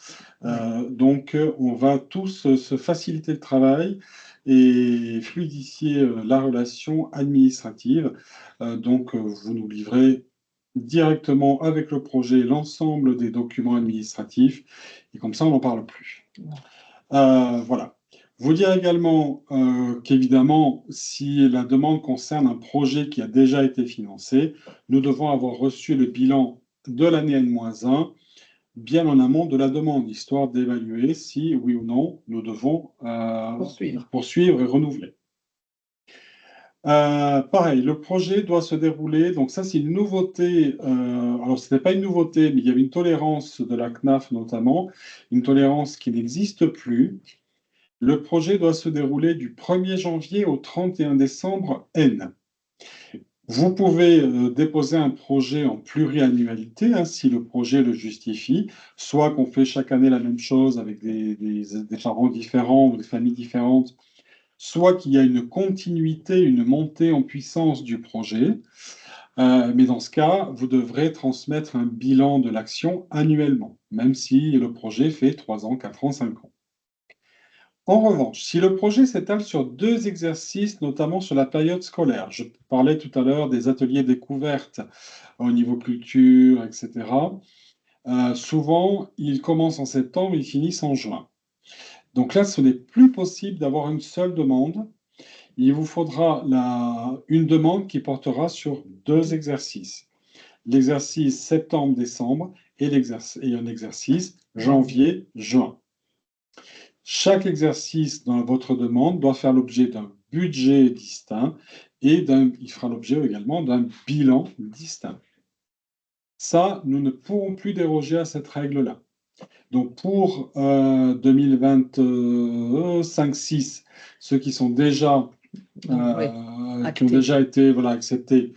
Donc, on va tous se faciliter le travail et fluidifier la relation administrative. Donc, vous nous livrez directement avec le projet l'ensemble des documents administratifs et comme ça, on n'en parle plus. Voilà. Vous dire également qu'évidemment, si la demande concerne un projet qui a déjà été financé, nous devons avoir reçu le bilan de l'année N-1 bien en amont de la demande, histoire d'évaluer si, oui ou non, nous devons poursuivre et renouveler. Pareil, le projet doit se dérouler, donc ça c'est une nouveauté, alors ce n'est pas une nouveauté, mais il y avait une tolérance de la CNAF notamment, une tolérance qui n'existe plus. Le projet doit se dérouler du 1er janvier au 31 décembre N. Vous pouvez déposer un projet en pluriannualité, hein, si le projet le justifie, soit qu'on fait chaque année la même chose avec des parents différents ou des familles différentes, soit qu'il y a une continuité, une montée en puissance du projet. Mais dans ce cas, vous devrez transmettre un bilan de l'action annuellement, même si le projet fait 3 ans, 4 ans, 5 ans. En revanche, si le projet s'étale sur 2 exercices, notamment sur la période scolaire, je parlais tout à l'heure des ateliers découvertes au niveau culture, etc. Souvent, ils commencent en septembre, ils finissent en juin. Donc là, ce n'est plus possible d'avoir une seule demande. Il vous faudra une demande qui portera sur 2 exercices. L'exercice septembre-décembre et un exercice janvier-juin. Chaque exercice dans votre demande doit faire l'objet d'un budget distinct et il fera l'objet également d'un bilan distinct. Ça, nous ne pourrons plus déroger à cette règle-là. Donc pour 2025-6, ceux qui sont déjà qui ont déjà été acceptés,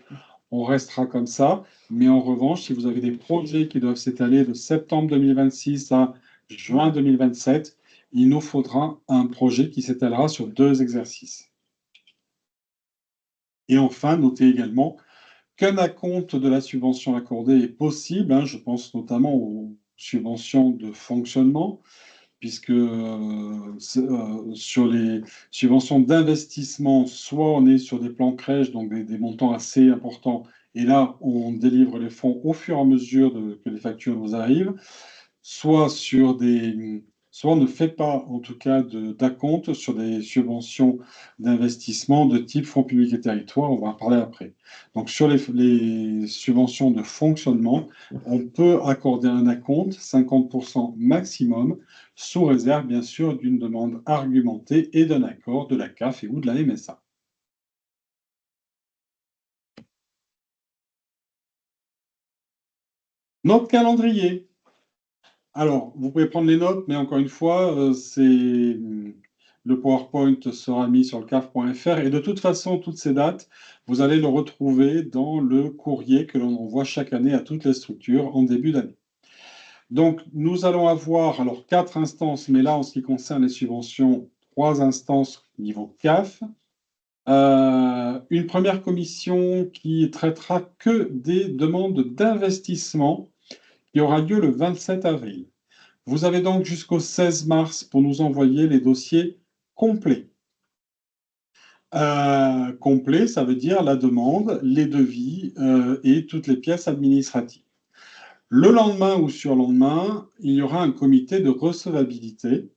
on restera comme ça. Mais en revanche, si vous avez des projets qui doivent s'étaler de septembre 2026 à juin 2027, il nous faudra un projet qui s'étalera sur 2 exercices. Et enfin, notez également qu'un acompte de la subvention accordée est possible, hein, je pense notamment aux subventions de fonctionnement, puisque sur les subventions d'investissement, soit on est sur des plans crèche, donc des montants assez importants, et là, on délivre les fonds au fur et à mesure que les factures nous arrivent, soit on ne fait pas, en tout cas, d'acompte sur des subventions d'investissement de type fonds publics et territoires, on va en parler après. Donc, sur les subventions de fonctionnement, on peut accorder un acompte, 50% maximum, sous réserve, bien sûr, d'une demande argumentée et d'un accord de la CAF et ou de la MSA. Notre calendrier. Alors, vous pouvez prendre les notes, mais encore une fois, le PowerPoint sera mis sur le caf.fr et de toute façon, toutes ces dates, vous allez le retrouver dans le courrier que l'on envoie chaque année à toutes les structures en début d'année. Donc, nous allons avoir 4 instances, mais là, en ce qui concerne les subventions, 3 instances niveau CAF. Une première commission qui traitera que des demandes d'investissement qui aura lieu le 27 avril. Vous avez donc jusqu'au 16 mars pour nous envoyer les dossiers complets. Complet, ça veut dire la demande, les devis et toutes les pièces administratives. Le lendemain ou surlendemain, il y aura un comité de recevabilité.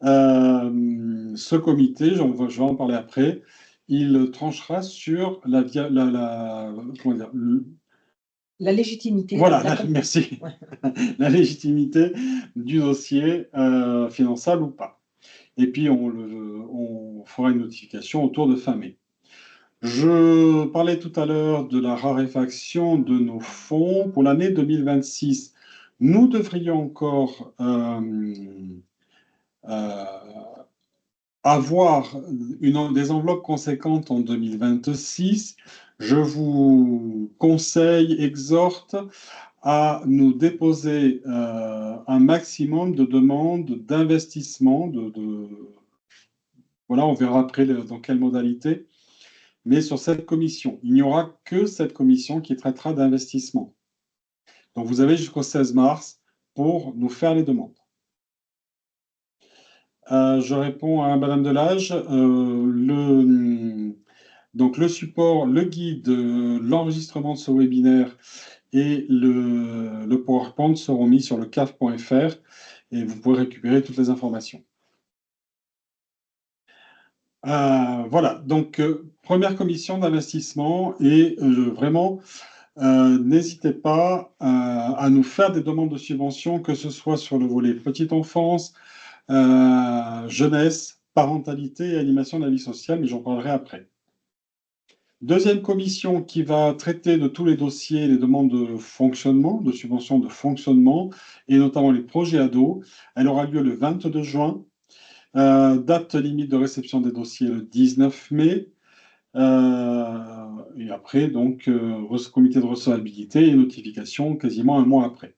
Ce comité, je vais en parler après, il tranchera sur la légitimité. Voilà, merci. La légitimité du dossier finançable ou pas. Et puis, on fera une notification autour de fin mai. Je parlais tout à l'heure de la raréfaction de nos fonds. Pour l'année 2026, nous devrions encore avoir des enveloppes conséquentes en 2026, je vous conseille, exhorte à nous déposer un maximum de demandes d'investissement. Voilà, on verra après dans quelle modalité. Mais sur cette commission, il n'y aura que cette commission qui traitera d'investissement. Donc, vous avez jusqu'au 16 mars pour nous faire les demandes. Je réponds à Madame Delage. Donc, le support, le guide, l'enregistrement de ce webinaire et le PowerPoint seront mis sur le caf.fr et vous pourrez récupérer toutes les informations. Voilà, donc première commission d'investissement et vraiment, n'hésitez pas à nous faire des demandes de subventions, que ce soit sur le volet petite enfance, jeunesse, parentalité et animation de la vie sociale, mais j'en parlerai après. Deuxième commission qui va traiter de tous les dossiers, les demandes de fonctionnement, de subventions de fonctionnement, et notamment les projets ados. Elle aura lieu le 22 juin. Date limite de réception des dossiers le 19 mai. Et après, donc, comité de recevabilité et notification quasiment un mois après.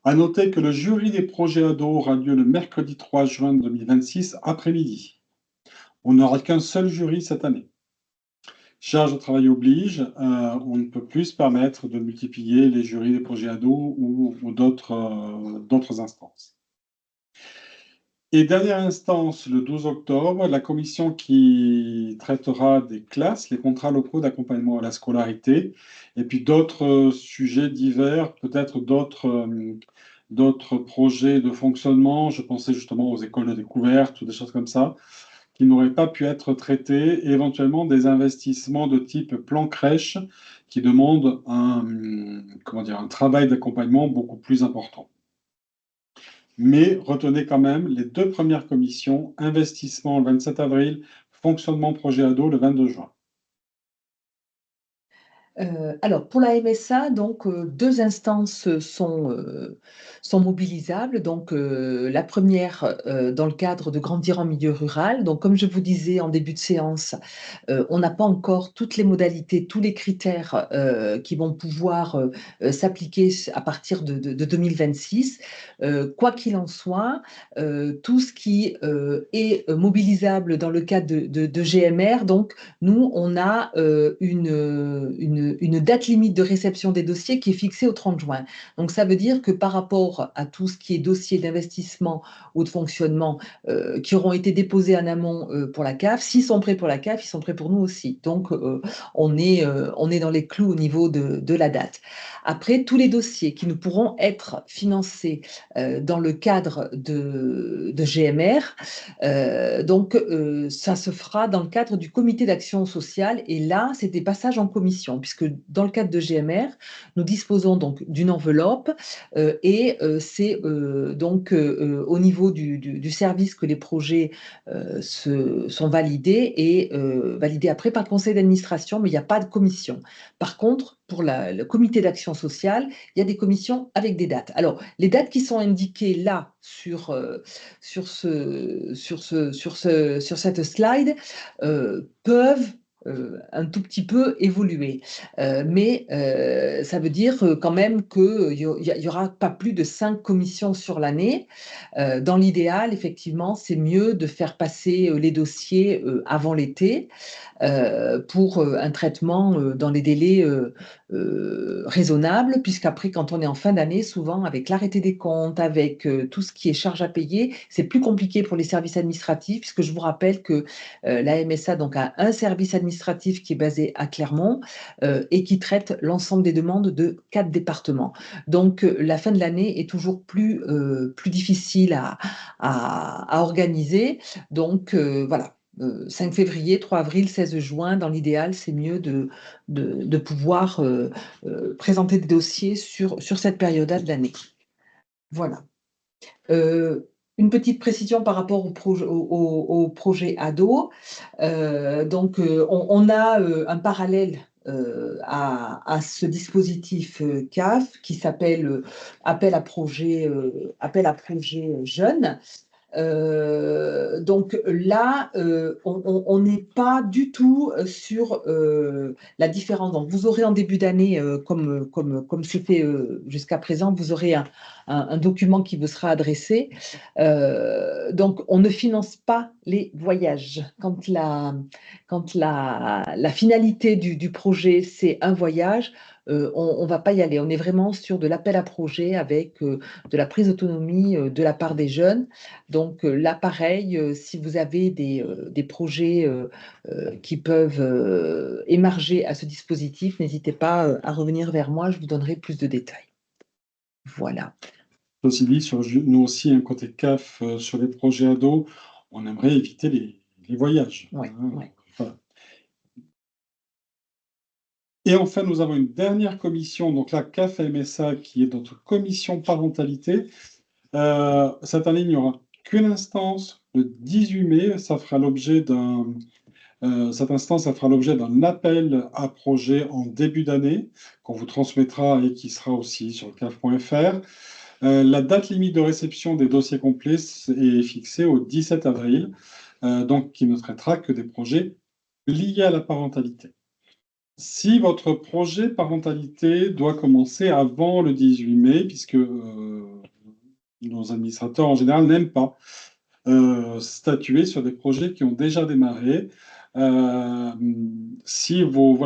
À noter que le jury des projets ados aura lieu le mercredi 3 juin 2026 après-midi. On n'aura qu'un seul jury cette année. Charge de travail oblige, on ne peut plus se permettre de multiplier les jurys des projets ados ou d'autres instances. Et dernière instance, le 12 octobre, la commission qui traitera des classes, les contrats locaux d'accompagnement à la scolarité, et puis d'autres sujets divers, peut-être d'autres projets de fonctionnement. Je pensais justement aux écoles de découverte ou des choses comme ça, qui n'auraient pas pu être traités, et éventuellement des investissements de type plan crèche qui demandent un travail d'accompagnement beaucoup plus important. Mais retenez quand même les deux premières commissions, investissement le 27 avril, fonctionnement projet ado le 22 juin. Alors pour la MSA, donc 2 instances sont mobilisables. Donc la première, dans le cadre de Grandir en milieu rural. Donc comme je vous disais en début de séance, on n'a pas encore toutes les modalités, tous les critères qui vont pouvoir s'appliquer à partir de 2026. Quoi qu'il en soit, tout ce qui est mobilisable dans le cadre de GMR, donc nous, on a une date limite de réception des dossiers qui est fixée au 30 juin. Donc, ça veut dire que par rapport à tout ce qui est dossier d'investissement ou de fonctionnement qui auront été déposés en amont pour la CAF, s'ils sont prêts pour la CAF, ils sont prêts pour nous aussi. Donc, on est dans les clous au niveau de la date. Après, tous les dossiers qui ne pourront être financés dans le cadre de GMR, donc ça se fera dans le cadre du comité d'action sociale, et là, c'est des passages en commission, puisque dans le cadre de GMR, nous disposons donc d'une enveloppe et c'est donc au niveau du service que les projets sont validés et validés après par le conseil d'administration, mais il n'y a pas de commission. Par contre, pour le comité d'action sociale, il y a des commissions avec des dates. Alors, les dates qui sont indiquées là sur cette slide peuvent un tout petit peu évoluer. Mais ça veut dire quand même qu'il n'y aura pas plus de 5 commissions sur l'année. Dans l'idéal, effectivement, c'est mieux de faire passer les dossiers avant l'été pour un traitement dans les délais raisonnables, puisqu'après, quand on est en fin d'année, souvent avec l'arrêté des comptes, avec tout ce qui est charge à payer, c'est plus compliqué pour les services administratifs, puisque je vous rappelle que la MSA donc, a un service administratif qui est basé à Clermont et qui traite l'ensemble des demandes de 4 départements. Donc, la fin de l'année est toujours plus difficile à organiser. Donc, voilà. 5 février, 3 avril, 16 juin, dans l'idéal, c'est mieux de pouvoir présenter des dossiers sur cette période-là de l'année. Voilà. Une petite précision par rapport au projet ado. Donc, on a un parallèle à ce dispositif CAF qui s'appelle appel à projet jeune. Donc là, on n'est pas du tout sur la différence. Donc, vous aurez en début d'année, comme c'est fait jusqu'à présent, vous aurez un document qui vous sera adressé. Donc, on ne finance pas les voyages. Quand la finalité du projet, c'est un voyage, on ne va pas y aller. On est vraiment sur de l'appel à projet avec de la prise d'autonomie de la part des jeunes. Donc là, pareil, si vous avez des projets qui peuvent émarger à ce dispositif, n'hésitez pas à revenir vers moi, je vous donnerai plus de détails. Voilà. Ceci dit, nous aussi, un côté CAF, sur les projets ados, on aimerait éviter les voyages. Ouais, ouais. Voilà. Et enfin, nous avons une dernière commission, donc la CAF MSA, qui est notre commission parentalité. Cette année, il n'y aura qu'une instance le 18 mai. Cette instance, ça fera l'objet d'un appel à projet en début d'année, qu'on vous transmettra et qui sera aussi sur le CAF.fr. La date limite de réception des dossiers complets est fixée au 17 avril, donc qui ne traitera que des projets liés à la parentalité. Si votre projet parentalité doit commencer avant le 18 mai, puisque nos administrateurs en général n'aiment pas statuer sur des projets qui ont déjà démarré, si vos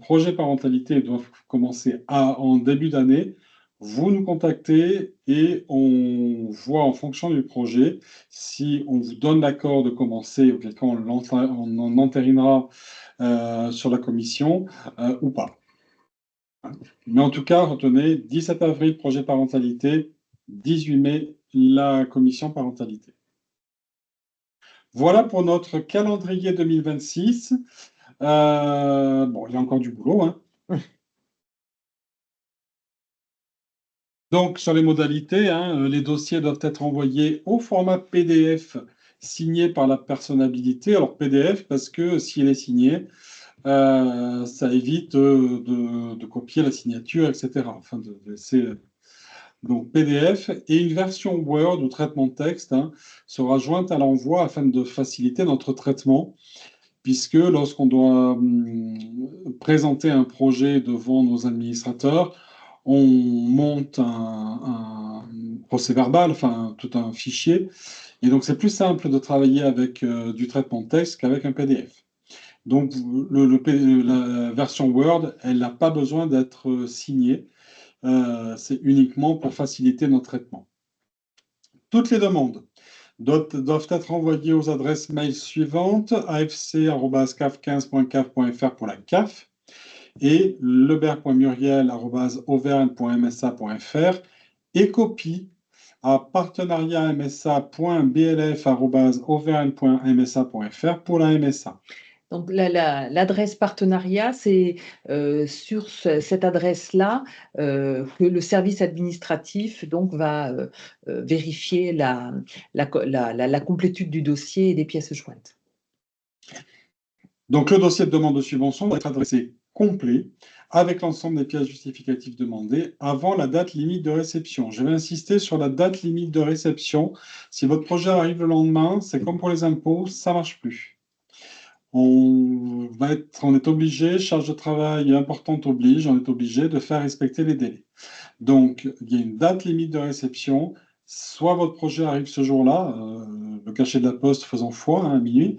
projets parentalité doivent commencer en début d'année, vous nous contactez et on voit en fonction du projet si on vous donne l'accord de commencer, auquel cas on en entérinera sur la commission ou pas. Mais en tout cas, retenez, 17 avril, projet parentalité, 18 mai, la commission parentalité. Voilà pour notre calendrier 2026. Bon, il y a encore du boulot, hein. Donc, sur les modalités, hein, les dossiers doivent être envoyés au format PDF signé par la personne habilitée. Alors, PDF, parce que s'il est signé, ça évite de copier la signature, etc. Enfin, de laisser. Donc, PDF et une version Word ou traitement de texte sera jointe à l'envoi afin de faciliter notre traitement, puisque lorsqu'on doit présenter un projet devant nos administrateurs, on monte un procès-verbal, enfin tout un fichier, et donc c'est plus simple de travailler avec du traitement de texte qu'avec un PDF. Donc la version Word, elle n'a pas besoin d'être signée, c'est uniquement pour faciliter notre traitement. Toutes les demandes doivent être envoyées aux adresses mail suivantes: afc@caf15.caf.fr pour la CAF et lebert.muriel@auvergne.msa.fr et copie à partenariat.msa.blf@auvergne.msa.fr pour la MSA. Donc l'adresse partenariat, c'est sur cette adresse-là que le service administratif donc va vérifier la complétude du dossier et des pièces jointes. Donc le dossier de demande de subvention doit être adressé complet avec l'ensemble des pièces justificatives demandées avant la date limite de réception. Je vais insister sur la date limite de réception. Si votre projet arrive le lendemain, c'est comme pour les impôts, ça ne marche plus. On est obligé, charge de travail importante oblige, on est obligé de faire respecter les délais. Donc, il y a une date limite de réception. Soit votre projet arrive ce jour-là, le cachet de la poste faisant foi, à minuit,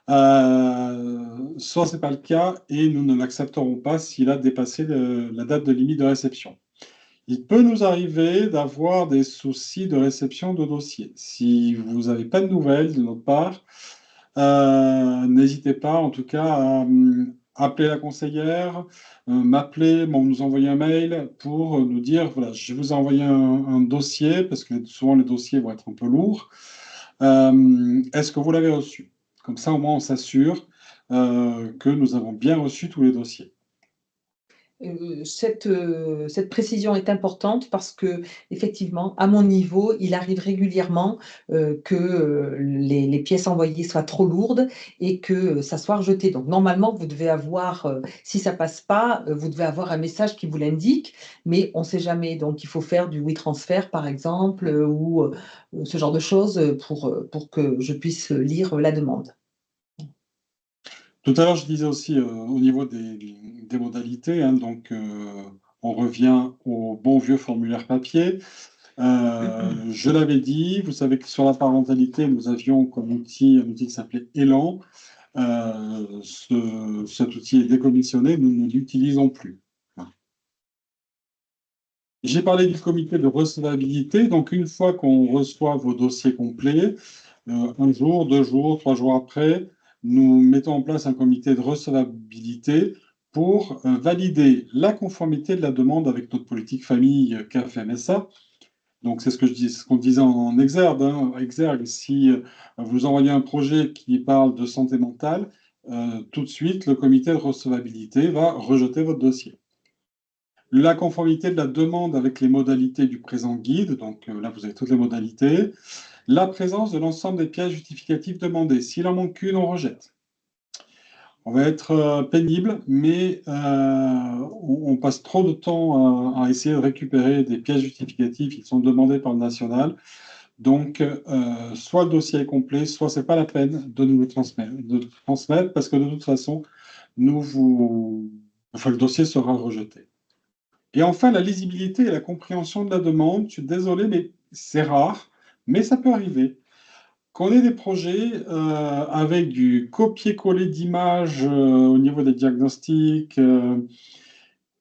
soit ce n'est pas le cas et nous ne l'accepterons pas s'il a dépassé la date de limite de réception. Il peut nous arriver d'avoir des soucis de réception de dossier. Si vous n'avez pas de nouvelles de notre part, n'hésitez pas en tout cas à appeler la conseillère, m'appeler, nous envoyer un mail pour nous dire, voilà, je vous ai envoyé un dossier, parce que souvent les dossiers vont être un peu lourds. Est-ce que vous l'avez reçu? Comme ça, au moins, on s'assure que nous avons bien reçu tous les dossiers. cette précision est importante parce que effectivement, à mon niveau, il arrive régulièrement, que, les pièces envoyées soient trop lourdes et que ça soit rejeté. Donc normalement, vous devez avoir, si ça passe pas, vous devez avoir un message qui vous l'indique, mais on ne sait jamais. Donc il faut faire du WeTransfer par exemple, ou, ce genre de choses, pour que je puisse lire la demande. Tout à l'heure, je disais aussi, au niveau des modalités, hein, donc on revient au bon vieux formulaire papier. Je l'avais dit, vous savez que sur la parentalité, nous avions comme outil un outil qui s'appelait Élan. Cet outil est décommissionné, nous ne l'utilisons plus. Voilà. J'ai parlé du comité de recevabilité. Donc, une fois qu'on reçoit vos dossiers complets, un jour, 2 jours, 3 jours après, nous mettons en place un comité de recevabilité pour valider la conformité de la demande avec notre politique famille CAF-MSA. Donc, c'est ce qu'on disait en exergue, hein. Exergue, si vous envoyez un projet qui parle de santé mentale, tout de suite, le comité de recevabilité va rejeter votre dossier. La conformité de la demande avec les modalités du présent guide, donc là, vous avez toutes les modalités. La présence de l'ensemble des pièces justificatives demandées. S'il en manque une, on rejette. On va être pénible, mais on passe trop de temps à essayer de récupérer des pièces justificatives qui sont demandées par le national. Donc, soit le dossier est complet, soit c'est pas la peine de nous le transmettre, parce que de toute façon, le dossier sera rejeté. Et enfin, la lisibilité et la compréhension de la demande. Je suis désolé, mais c'est rare, mais ça peut arriver. Qu'on ait des projets avec du copier-coller d'images au niveau des diagnostics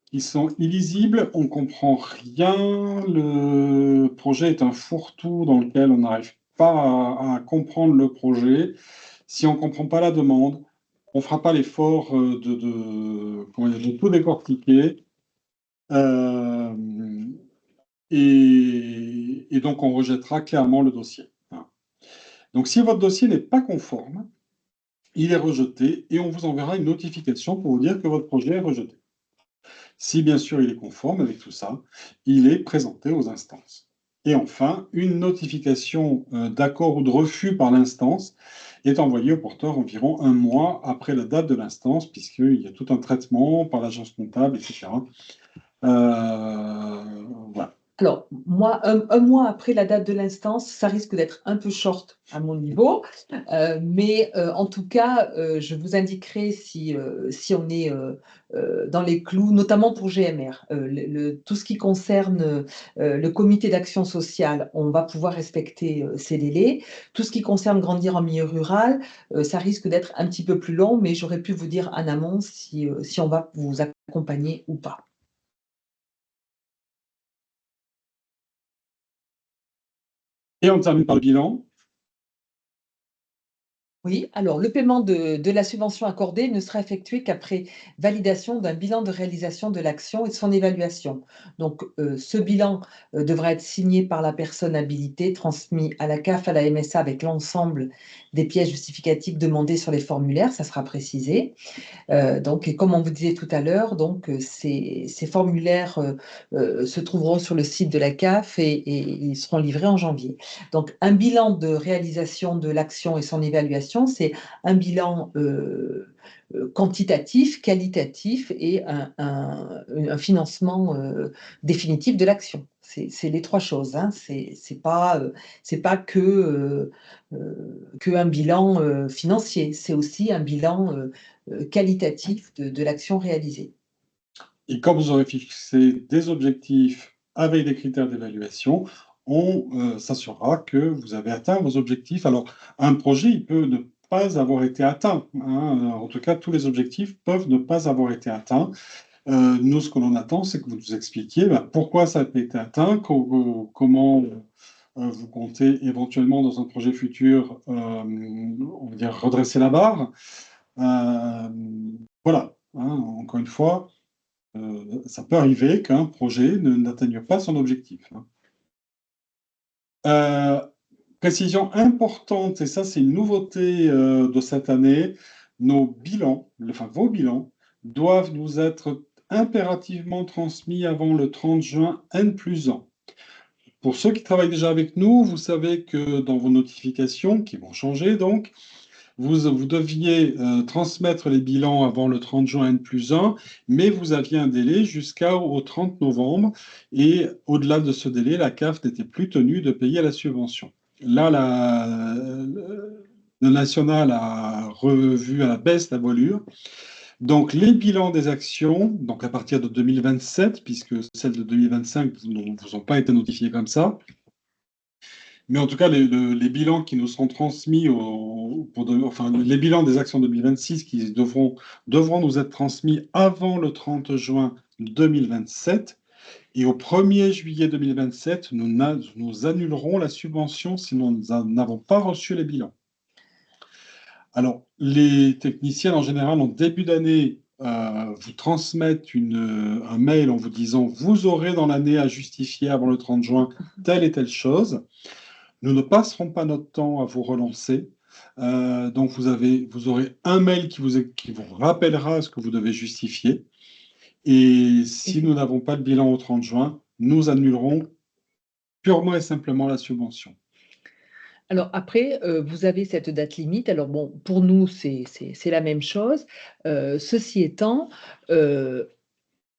qui sont illisibles, on ne comprend rien, le projet est un fourre-tout dans lequel on n'arrive pas à comprendre le projet. Si on ne comprend pas la demande, on ne fera pas l'effort de tout décortiquer. Euh, et donc, on rejettera clairement le dossier. Voilà. Donc, si votre dossier n'est pas conforme, il est rejeté et on vous enverra une notification pour vous dire que votre projet est rejeté. Si bien sûr il est conforme avec tout ça, il est présenté aux instances. Et enfin, une notification d'accord ou de refus par l'instance est envoyée au porteur environ 1 mois après la date de l'instance, puisqu'il y a tout un traitement par l'agence comptable, etc. Voilà. Alors, moi, un mois après la date de l'instance, ça risque d'être un peu short à mon niveau, mais en tout cas, je vous indiquerai si on est dans les clous, notamment pour GMR. Tout ce qui concerne le comité d'action sociale, on va pouvoir respecter ces délais. Tout ce qui concerne grandir en milieu rural, ça risque d'être un petit peu plus long, mais j'aurais pu vous dire en amont si on va vous accompagner ou pas. Et on termine par le bilan. Oui, alors le paiement de la subvention accordée ne sera effectué qu'après validation d'un bilan de réalisation de l'action et de son évaluation. Donc, ce bilan devra être signé par la personne habilitée, transmis à la CAF, à la MSA avec l'ensemble des pièces justificatives demandées sur les formulaires, ça sera précisé. Donc, et comme on vous disait tout à l'heure, donc ces formulaires se trouveront sur le site de la CAF et ils seront livrés en janvier. Donc, un bilan de réalisation de l'action et son évaluation, c'est un bilan quantitatif, qualitatif et un financement définitif de l'action. C'est les 3 choses, hein. C'est pas que un bilan financier, c'est aussi un bilan qualitatif de l'action réalisée. Et quand vous aurez fixé des objectifs avec des critères d'évaluation, on s'assurera que vous avez atteint vos objectifs. Alors, un projet, il peut ne pas avoir été atteint, hein. En tout cas, tous les objectifs peuvent ne pas avoir été atteints. Nous, ce que l'on attend, c'est que vous nous expliquiez pourquoi ça a été atteint, comment vous comptez éventuellement dans un projet futur, on va dire, redresser la barre. Voilà, hein, encore une fois, ça peut arriver qu'un projet n'atteigne pas son objectif, hein. Précision importante, et ça c'est une nouveauté de cette année, nos bilans, enfin vos bilans, doivent nous être impérativement transmis avant le 30 juin N+1. Pour ceux qui travaillent déjà avec nous, vous savez que dans vos notifications, qui vont changer donc, vous deviez transmettre les bilans avant le 30 juin N+1, mais vous aviez un délai jusqu'au 30 novembre, et au-delà de ce délai, la CAF n'était plus tenue de payer la subvention. Là, le national a revu à la baisse la voilure. Donc, les bilans des actions, donc à partir de 2027, puisque celles de 2025 ne vous ont pas été notifiées comme ça, mais en tout cas, les bilans qui nous seront transmis, enfin, les bilans des actions 2026 qui devront nous être transmis avant le 30 juin 2027. Et au 1er juillet 2027, nous annulerons la subvention si nous n'avons pas reçu les bilans. Alors, les techniciens, en général, en début d'année, vous transmettent un mail en vous disant: vous aurez dans l'année à justifier avant le 30 juin telle et telle chose. Nous ne passerons pas notre temps à vous relancer. Donc, vous aurez un mail qui vous rappellera ce que vous devez justifier. Et si nous n'avons pas le bilan au 30 juin, nous annulerons purement et simplement la subvention. Alors après, vous avez cette date limite. Alors bon, pour nous, c'est la même chose. Ceci étant,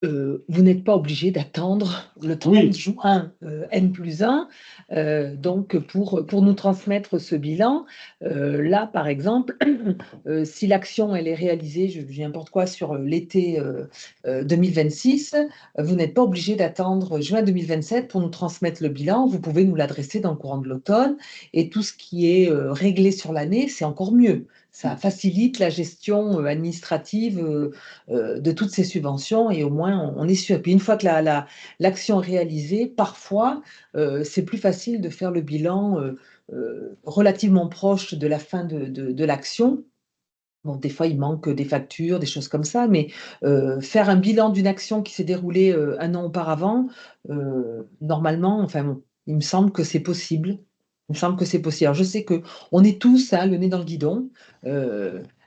vous n'êtes pas obligé d'attendre le 30 Oui, juin, N+1, donc pour nous transmettre ce bilan. Là, par exemple, si l'action, elle est réalisée, je dis n'importe quoi, sur l'été 2026, vous n'êtes pas obligé d'attendre juin 2027 pour nous transmettre le bilan. Vous pouvez nous l'adresser dans le courant de l'automne, et tout ce qui est réglé sur l'année, c'est encore mieux. Ça facilite la gestion administrative de toutes ces subventions, et au moins on est sûr. Puis une fois que l'action est réalisée, parfois c'est plus facile de faire le bilan relativement proche de la fin de l'action. Bon, des fois, il manque des factures, des choses comme ça, mais faire un bilan d'une action qui s'est déroulée un an auparavant, normalement, enfin bon, il me semble que c'est possible. Il me semble que c'est possible. Alors, je sais qu'on est tous, hein, le nez dans le guidon,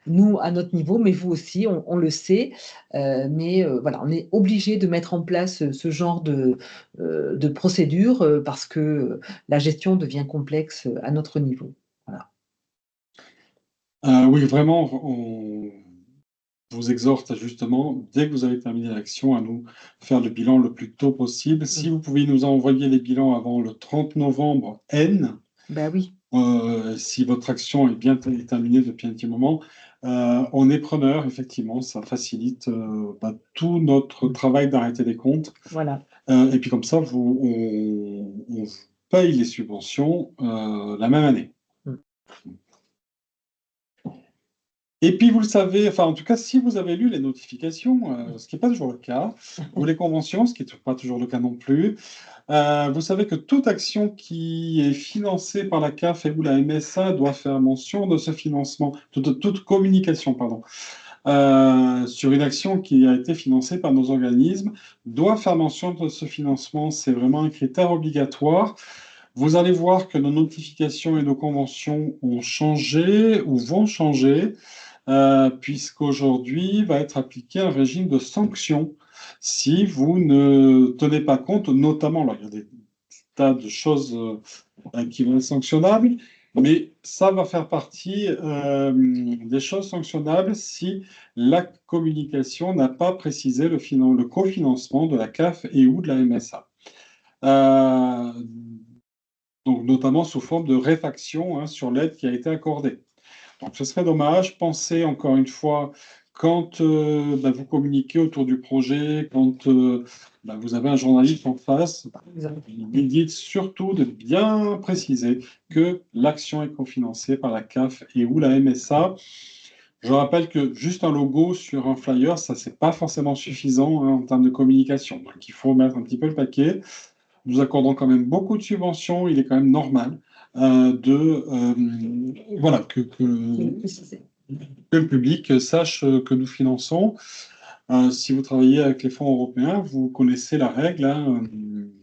nous à notre niveau, mais vous aussi, on le sait. Mais voilà, on est obligé de mettre en place ce genre de procédure parce que la gestion devient complexe à notre niveau. Voilà. Oui, vraiment, on vous exhorte justement, dès que vous avez terminé l'action, à nous faire le bilan le plus tôt possible. Si vous pouvez nous envoyer les bilans avant le 30 novembre N, Ben oui. si votre action est bien terminée depuis un petit moment, on est preneur, effectivement, ça facilite tout notre travail d'arrêter des comptes. Voilà. Et puis comme ça, on vous paye les subventions la même année. Mm. Et puis vous le savez, enfin en tout cas, si vous avez lu les notifications, ce qui n'est pas toujours le cas, ou les conventions, ce qui n'est pas toujours le cas non plus, vous savez que toute action qui est financée par la CAF et ou la MSA doit faire mention de ce financement, toute communication, pardon, sur une action qui a été financée par nos organismes, doit faire mention de ce financement. C'est vraiment un critère obligatoire. Vous allez voir que nos notifications et nos conventions ont changé ou vont changer, puisqu'aujourd'hui va être appliqué un régime de sanctions si vous ne tenez pas compte, notamment, là, il y a des tas de choses qui vont être sanctionnables, mais ça va faire partie des choses sanctionnables si la communication n'a pas précisé le cofinancement de la CAF et ou de la MSA. Donc notamment sous forme de réfaction sur l'aide qui a été accordée. Donc ce serait dommage. Pensez encore une fois, quand vous communiquez autour du projet, quand vous avez un journaliste en face, lui dites surtout de bien préciser que l'action est cofinancée par la CAF et ou la MSA. Je rappelle que juste un logo sur un flyer, ça, c'est pas forcément suffisant en termes de communication. Donc il faut mettre un petit peu le paquet. Nous accordons quand même beaucoup de subventions. Il est quand même normal voilà, que le public sache que nous finançons. Si vous travaillez avec les fonds européens, vous connaissez la règle, hein,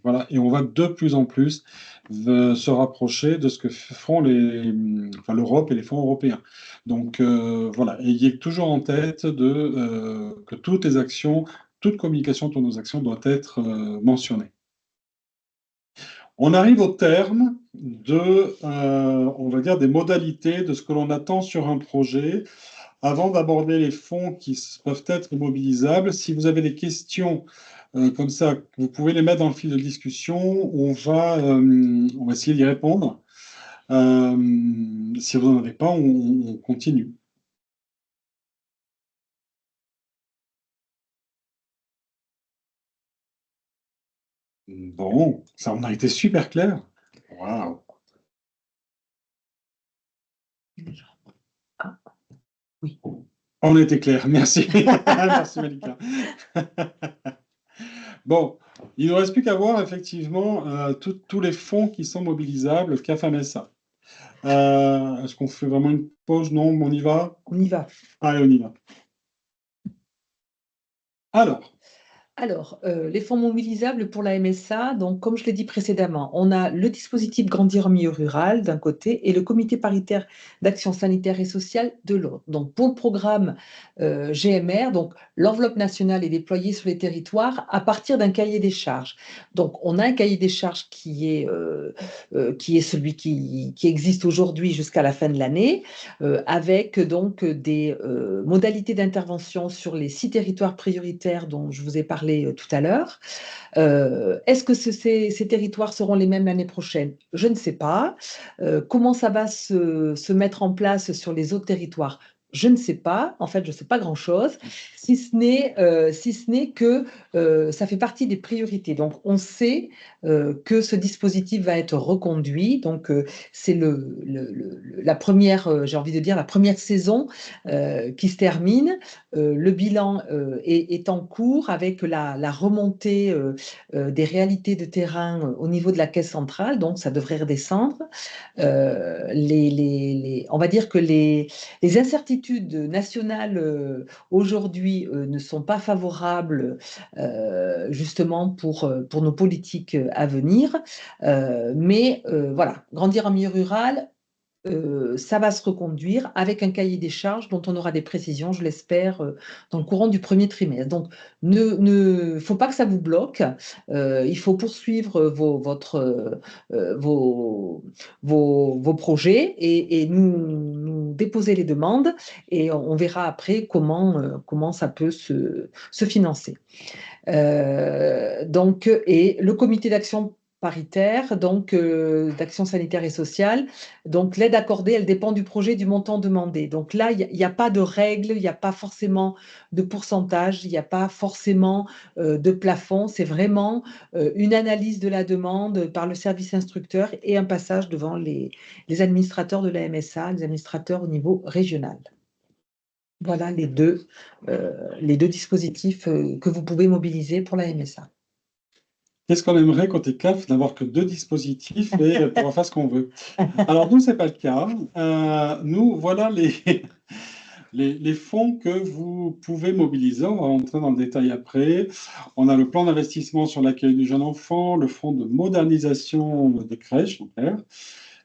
voilà, et on va de plus en plus se rapprocher de ce que feront l'Europe et les fonds européens. Donc voilà, ayez toujours en tête que toutes les actions toute communication autour de nos actions doit être mentionnée. On arrive au terme on va dire, des modalités de ce que l'on attend sur un projet. Avant d'aborder les fonds qui peuvent être mobilisables, si vous avez des questions comme ça, vous pouvez les mettre dans le fil de discussion. On va essayer d'y répondre. Si vous n'en avez pas, on continue. Bon, ça on a été super clair. Waouh. Ah, oui. On était clair, merci. Merci Malika. Bon, il ne nous reste plus qu'à voir effectivement tous les fonds qui sont mobilisables, CAF-AMSA. Est-ce qu'on fait vraiment une pause? Non, on y va? On y va. Allez, on y va. Alors, les fonds mobilisables pour la MSA, donc comme je l'ai dit précédemment, on a le dispositif Grandir en milieu rural d'un côté et le comité paritaire d'action sanitaire et sociale de l'autre. Donc pour le programme GMR, donc l'enveloppe nationale est déployée sur les territoires à partir d'un cahier des charges. Donc on a un cahier des charges qui est celui qui existe aujourd'hui jusqu'à la fin de l'année, avec donc des modalités d'intervention sur les 6 territoires prioritaires dont je vous ai parlé tout à l'heure. Est-ce que ces territoires seront les mêmes l'année prochaine? Je ne sais pas. Comment ça va se mettre en place sur les autres territoires? Je ne sais pas. En fait, je ne sais pas grand-chose, si ce n'est que ça fait partie des priorités. Donc, on sait que ce dispositif va être reconduit. Donc, c'est la première, j'ai envie de dire, la première saison qui se termine. Le bilan est en cours avec la remontée des réalités de terrain au niveau de la caisse centrale, donc ça devrait redescendre. On va dire que les incertitudes nationales aujourd'hui ne sont pas favorables justement pour nos politiques à venir. Mais voilà, grandir en milieu rural, ça va se reconduire avec un cahier des charges dont on aura des précisions, je l'espère, dans le courant du premier trimestre. Donc, ne faut pas que ça vous bloque. Il faut poursuivre vos projets et nous déposer les demandes et on verra après comment ça peut se financer. Donc, et le comité d'action paritaire, donc d'action sanitaire et sociale. Donc l'aide accordée, elle dépend du projet, du montant demandé. Donc là, il n'y a pas de règle, il n'y a pas forcément de pourcentage, il n'y a pas forcément de plafond. C'est vraiment une analyse de la demande par le service instructeur et un passage devant les administrateurs de la MSA, les administrateurs au niveau régional. Voilà les deux dispositifs que vous pouvez mobiliser pour la MSA. Qu'est-ce qu'on aimerait côté CAF d'avoir que 2 dispositifs et pouvoir faire ce qu'on veut? Alors nous, c'est pas le cas. Nous, voilà les fonds que vous pouvez mobiliser. On va rentrer dans le détail après. On a le plan d'investissement sur l'accueil du jeune enfant, le fonds de modernisation des crèches, en clair,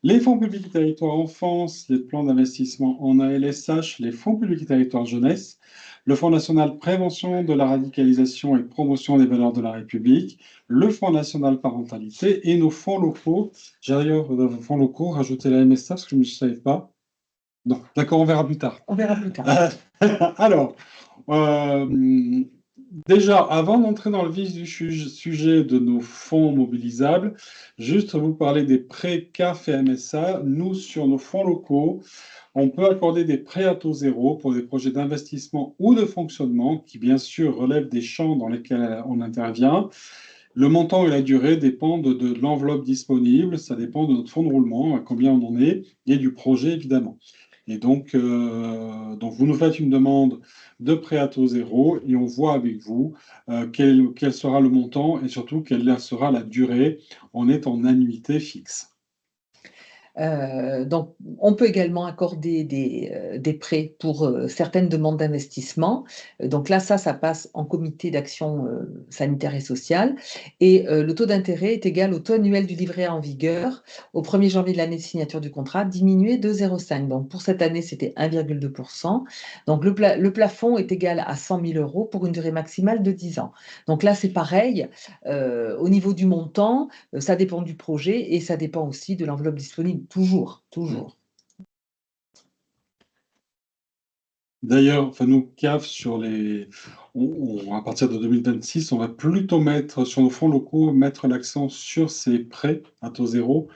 les fonds publics et territoires enfance, les plans d'investissement en ALSH, les fonds publics et territoires jeunesse, le Fonds national prévention de la radicalisation et promotion des valeurs de la République, le Fonds national parentalité et nos fonds locaux. J'ai d'ailleurs, dans vos fonds locaux, rajouté la MSA parce que je ne savais pas. Non, d'accord, on verra plus tard. On verra plus tard. Alors, déjà, avant d'entrer dans le vif du sujet de nos fonds mobilisables, juste vous parler des prêts CAF et MSA. Nous, sur nos fonds locaux, on peut accorder des prêts à taux zéro pour des projets d'investissement ou de fonctionnement qui, bien sûr, relèvent des champs dans lesquels on intervient. Le montant et la durée dépendent de l'enveloppe disponible, ça dépend de notre fonds de roulement, à combien on en est, et du projet, évidemment. Et donc vous nous faites une demande de prêt à taux zéro et on voit avec vous quel sera le montant et surtout quelle sera la durée. On est en annuité fixe. Donc, on peut également accorder des prêts pour certaines demandes d'investissement. Donc là, ça passe en comité d'action sanitaire et sociale. Et le taux d'intérêt est égal au taux annuel du livret A en vigueur au 1er janvier de l'année de signature du contrat, diminué de 0,5. Donc pour cette année, c'était 1,2%. Donc le plafond est égal à 100 000 euros pour une durée maximale de 10 ans. Donc là, c'est pareil. Au niveau du montant, ça dépend du projet et ça dépend aussi de l'enveloppe disponible. Toujours, toujours. D'ailleurs, enfin, nous, CAF, à partir de 2026, on va plutôt mettre, sur nos fonds locaux, mettre l'accent sur ces prêts à taux zéro,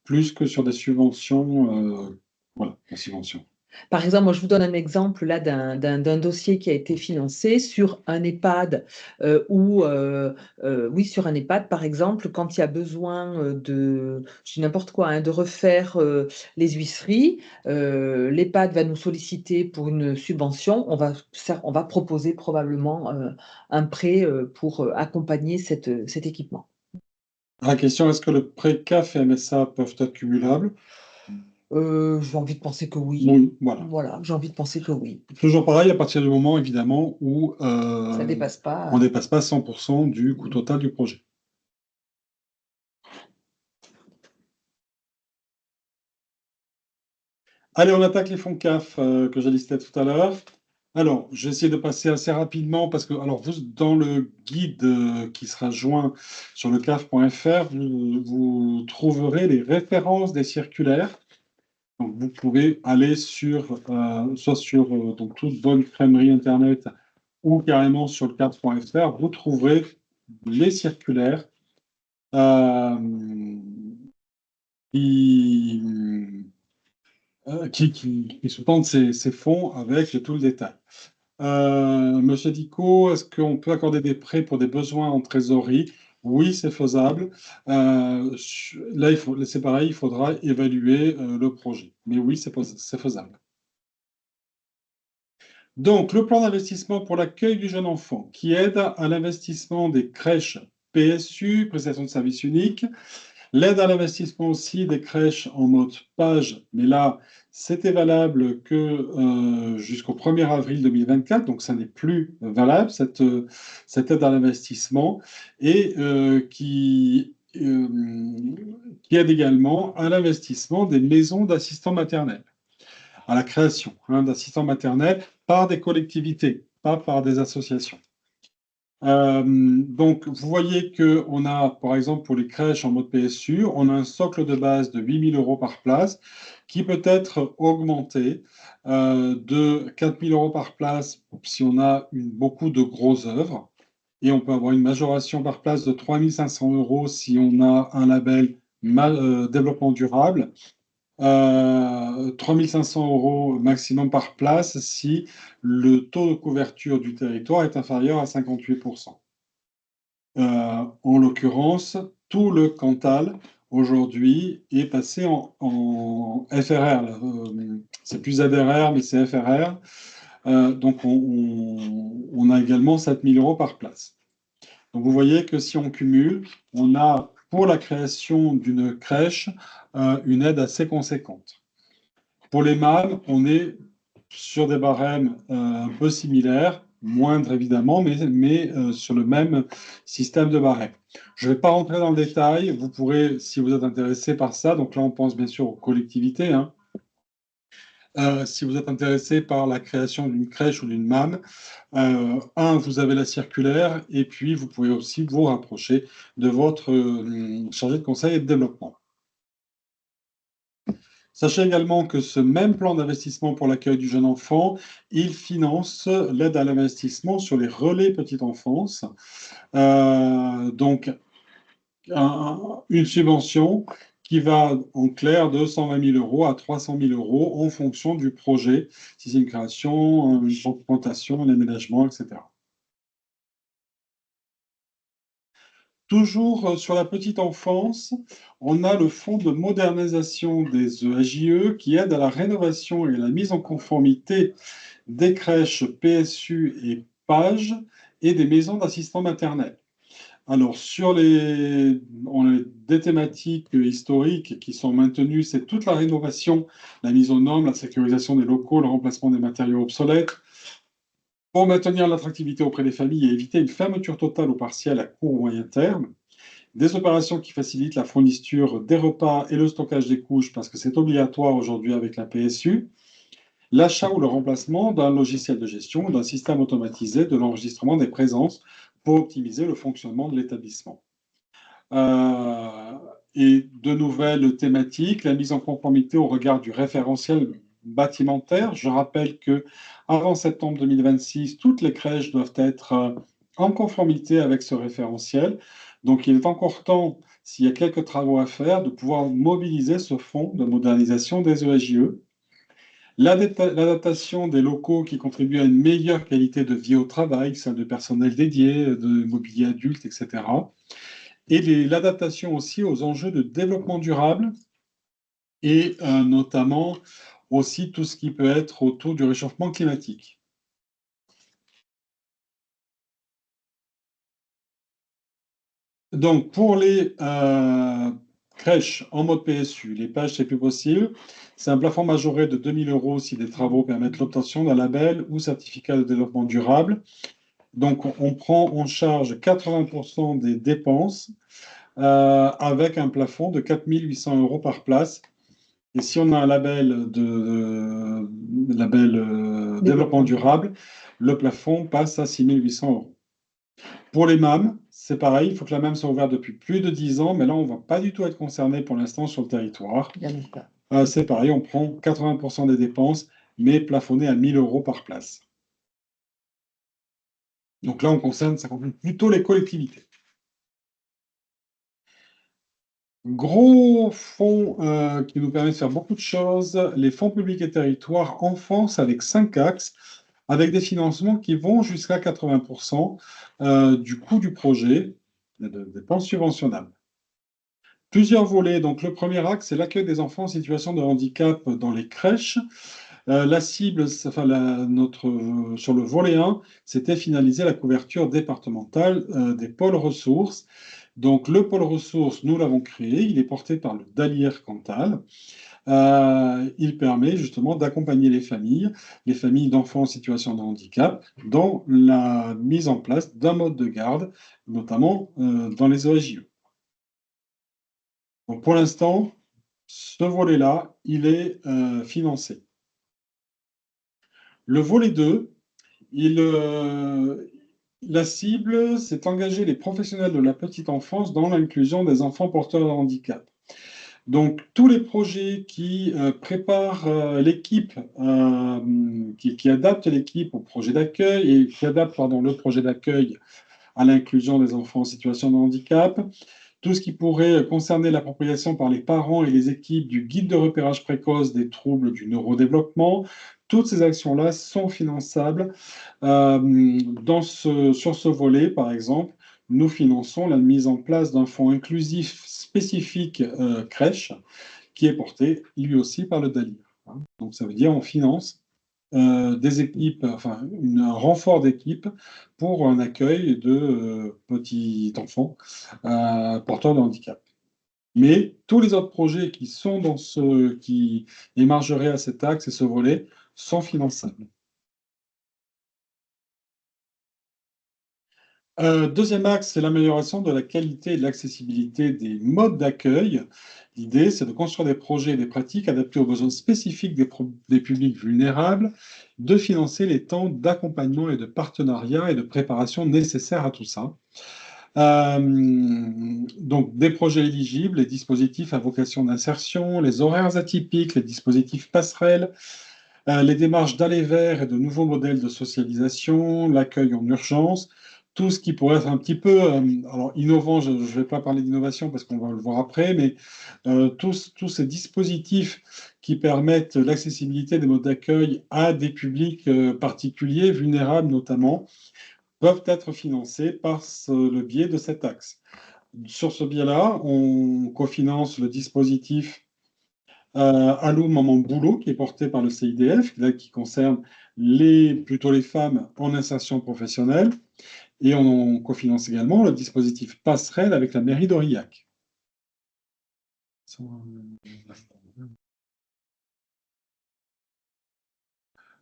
plus que sur des subventions, voilà, des subventions. Par exemple, moi, je vous donne un exemple là d'un dossier qui a été financé sur un EHPAD oui, sur un EHPAD, par exemple, quand il y a besoin je dis n'importe quoi, hein, de refaire les huisseries, l'EHPAD va nous solliciter pour une subvention. On va proposer probablement un prêt pour accompagner cet équipement. La question, est-ce que le prêt CAF et MSA peuvent être cumulables? J'ai envie de penser que oui. Oui, voilà. Voilà, j'ai envie de penser que oui. Toujours pareil, à partir du moment, évidemment, où Ça dépasse pas. on dépasse pas 100% du coût total du projet. Allez, on attaque les fonds CAF que j'ai listés tout à l'heure. Alors, je vais essayer de passer assez rapidement parce que, alors, vous, dans le guide qui sera joint sur le CAF.fr, vous trouverez les références des circulaires. Donc, vous pouvez aller soit sur donc, toute bonne crèmerie Internet ou carrément sur le CAF.fr, vous trouverez les circulaires euh, qui, qui sous-tendent ces fonds avec tout le détail. Monsieur Dicot, est-ce qu'on peut accorder des prêts pour des besoins en trésorerie? Oui, c'est faisable. Là, c'est pareil, il faudra évaluer le projet. Mais oui, c'est faisable. Donc, le plan d'investissement pour l'accueil du jeune enfant, qui aide à l'investissement des crèches PSU, prestation de services uniques, l'aide à l'investissement aussi des crèches en mode page, mais là, c'était valable que jusqu'au 1er avril 2024, donc ça n'est plus valable, cette aide à l'investissement, et qui aide également à l'investissement des maisons d'assistants maternels, à la création d'assistants maternels par des collectivités, pas par des associations. Donc, vous voyez qu'on a, par exemple, pour les crèches en mode PSU, on a un socle de base de 8 000 euros par place qui peut être augmenté de 4 000 euros par place si on a beaucoup de grosses œuvres. Et on peut avoir une majoration par place de 3 500 euros si on a un label développement durable. 3 500 euros maximum par place si le taux de couverture du territoire est inférieur à 58%. En l'occurrence, tout le Cantal, aujourd'hui, est passé en FRR. C'est plus ZRR, mais c'est FRR. Donc, on a également 7 000 euros par place. Donc, vous voyez que si on cumule, on a, pour la création d'une crèche, une aide assez conséquente. Pour les mâles, on est sur des barèmes un peu similaires, moindres évidemment, mais sur le même système de barème. Je ne vais pas rentrer dans le détail, vous pourrez, si vous êtes intéressé par ça, donc là on pense bien sûr aux collectivités, si vous êtes intéressé par la création d'une crèche ou d'une MAM, vous avez la circulaire, et puis vous pouvez aussi vous rapprocher de votre chargé de conseil et de développement. Sachez également que ce même plan d'investissement pour l'accueil du jeune enfant, il finance l'aide à l'investissement sur les relais petite enfance. Donc, une subvention qui va en clair de 120 000 euros à 300 000 euros en fonction du projet, si c'est une création, une augmentation, un aménagement, etc. Toujours sur la petite enfance, on a le fonds de modernisation des EAJE qui aide à la rénovation et à la mise en conformité des crèches PSU et PAGE et des maisons d'assistants maternels. Alors, on a des thématiques historiques qui sont maintenues, c'est toute la rénovation, la mise aux normes, la sécurisation des locaux, le remplacement des matériaux obsolètes, pour maintenir l'attractivité auprès des familles et éviter une fermeture totale ou partielle à court ou moyen terme. Des opérations qui facilitent la fourniture des repas et le stockage des couches, parce que c'est obligatoire aujourd'hui avec la PSU. L'achat ou le remplacement d'un logiciel de gestion ou d'un système automatisé de l'enregistrement des présences pour optimiser le fonctionnement de l'établissement. Euh, et de nouvelles thématiques, la mise en conformité au regard du référentiel bâtimentaire. Je rappelle que avant septembre 2026, toutes les crèches doivent être en conformité avec ce référentiel. Donc, il est encore temps, s'il y a quelques travaux à faire, de pouvoir mobiliser ce fonds de modernisation des ESJE. L'adaptation des locaux qui contribuent à une meilleure qualité de vie au travail, celle de personnel dédié, de mobilier adulte, etc. Et l'adaptation aussi aux enjeux de développement durable et notamment aussi tout ce qui peut être autour du réchauffement climatique. Donc, pour les crèches en mode PSU, les pages, c'est plus possible. C'est un plafond majoré de 2 000 euros si des travaux permettent l'obtention d'un label ou certificat de développement durable. Donc, on prend en charge 80% des dépenses avec un plafond de 4 800 euros par place. Et si on a un label développement durable, le plafond passe à 6 800 euros. Pour les MAM, c'est pareil, il faut que la MAM soit ouverte depuis plus de 10 ans, mais là, on ne va pas du tout être concerné pour l'instant sur le territoire. C'est pareil, on prend 80% des dépenses, mais plafonné à 1 000 euros par place. Donc là, ça concerne plutôt les collectivités. Gros fonds qui nous permet de faire beaucoup de choses, les fonds publics et territoires enfance avec 5 axes, avec des financements qui vont jusqu'à 80% du coût du projet, des dépenses subventionnables. Plusieurs volets. Donc, le premier axe, c'est l'accueil des enfants en situation de handicap dans les crèches. La cible, sur le volet 1, c'était finaliser la couverture départementale des pôles ressources. Donc, le pôle ressources, nous l'avons créé, il est porté par le DALIR Cantal. Il permet justement d'accompagner les familles d'enfants en situation de handicap, dans la mise en place d'un mode de garde, notamment dans les OSJE. Donc, pour l'instant, ce volet-là, il est financé. Le volet 2, la cible, c'est engager les professionnels de la petite enfance dans l'inclusion des enfants porteurs de handicap. Donc, tous les projets qui préparent l'équipe, qui adaptent l'équipe au projet d'accueil et qui adaptent le projet d'accueil à l'inclusion des enfants en situation de handicap, tout ce qui pourrait concerner l'appropriation par les parents et les équipes du guide de repérage précoce des troubles du neurodéveloppement, toutes ces actions-là sont finançables. Sur ce volet, par exemple, nous finançons la mise en place d'un fonds inclusif spécifique crèche qui est porté lui aussi par le DALIR. Donc ça veut dire on finance des équipes, enfin un renfort d'équipes pour un accueil de petits enfants porteurs de handicap. Mais tous les autres projets qui émargeraient à cet axe et ce volet sont finançables. Deuxième axe, c'est l'amélioration de la qualité et de l'accessibilité des modes d'accueil. L'idée, c'est de construire des projets et des pratiques adaptés aux besoins spécifiques des publics vulnérables, de financer les temps d'accompagnement et de partenariat et de préparation nécessaires à tout ça. Donc, des projets éligibles, les dispositifs à vocation d'insertion, les horaires atypiques, les dispositifs passerelles, les démarches d'aller vers et de nouveaux modèles de socialisation, l'accueil en urgence, tout ce qui pourrait être un petit peu, alors innovant, je ne vais pas parler d'innovation parce qu'on va le voir après, mais tous ces dispositifs qui permettent l'accessibilité des modes d'accueil à des publics particuliers, vulnérables notamment, peuvent être financés par le biais de cet axe. Sur ce biais-là, on cofinance le dispositif Allô Maman Boulot, qui est porté par le CIDF, là, qui concerne plutôt les femmes en insertion professionnelle. Et on cofinance également le dispositif Passerelle avec la mairie d'Aurillac.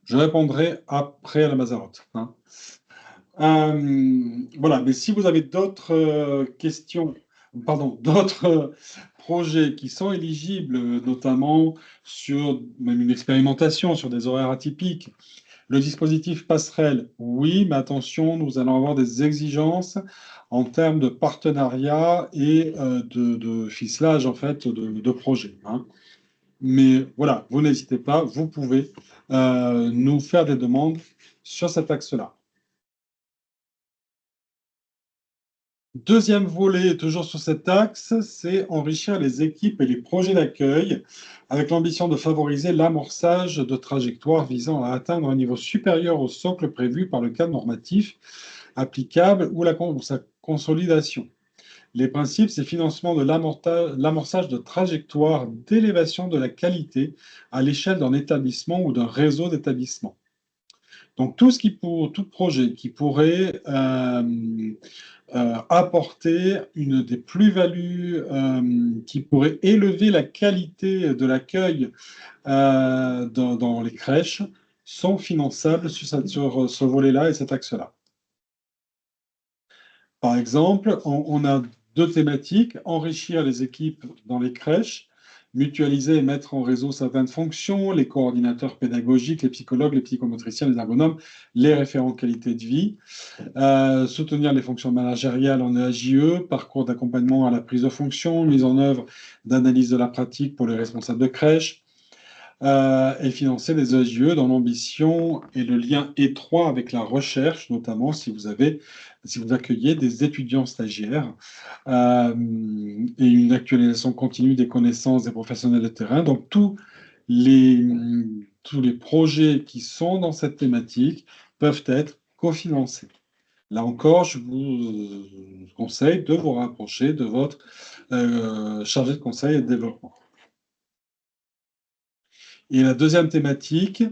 Je répondrai après à la Mazarotte, hein. Voilà, mais si vous avez d'autres questions, pardon, d'autres projets qui sont éligibles, notamment sur même une expérimentation sur des horaires atypiques, le dispositif passerelle, oui, mais attention, nous allons avoir des exigences en termes de partenariat et de ficelage en fait de projets, hein. Mais voilà, vous n'hésitez pas, vous pouvez nous faire des demandes sur cet axe-là. Deuxième volet, toujours sur cet axe, c'est enrichir les équipes et les projets d'accueil avec l'ambition de favoriser l'amorçage de trajectoires visant à atteindre un niveau supérieur au socle prévu par le cadre normatif applicable ou sa consolidation. Les principes, c'est financement de l'amorçage de trajectoires d'élévation de la qualité à l'échelle d'un établissement ou d'un réseau d'établissements. Donc tout projet qui pourrait apporter une des plus-values qui pourrait élever la qualité de l'accueil dans les crèches sont finançables sur ce volet-là et cet axe-là. Par exemple, on a deux thématiques, enrichir les équipes dans les crèches, mutualiser et mettre en réseau certaines fonctions, les coordinateurs pédagogiques, les psychologues, les psychomotriciens, les ergonomes, les référents qualité de vie, soutenir les fonctions managériales en EAJE, parcours d'accompagnement à la prise de fonction, mise en œuvre d'analyse de la pratique pour les responsables de crèche, et financer les EAJE dans l'ambition et le lien étroit avec la recherche, notamment si vous accueillez des étudiants stagiaires, et une actualisation continue des connaissances des professionnels de terrain. Donc tous les projets qui sont dans cette thématique peuvent être cofinancés. Là encore, je vous conseille de vous rapprocher de votre chargé de conseil et de développement. Et la deuxième thématique,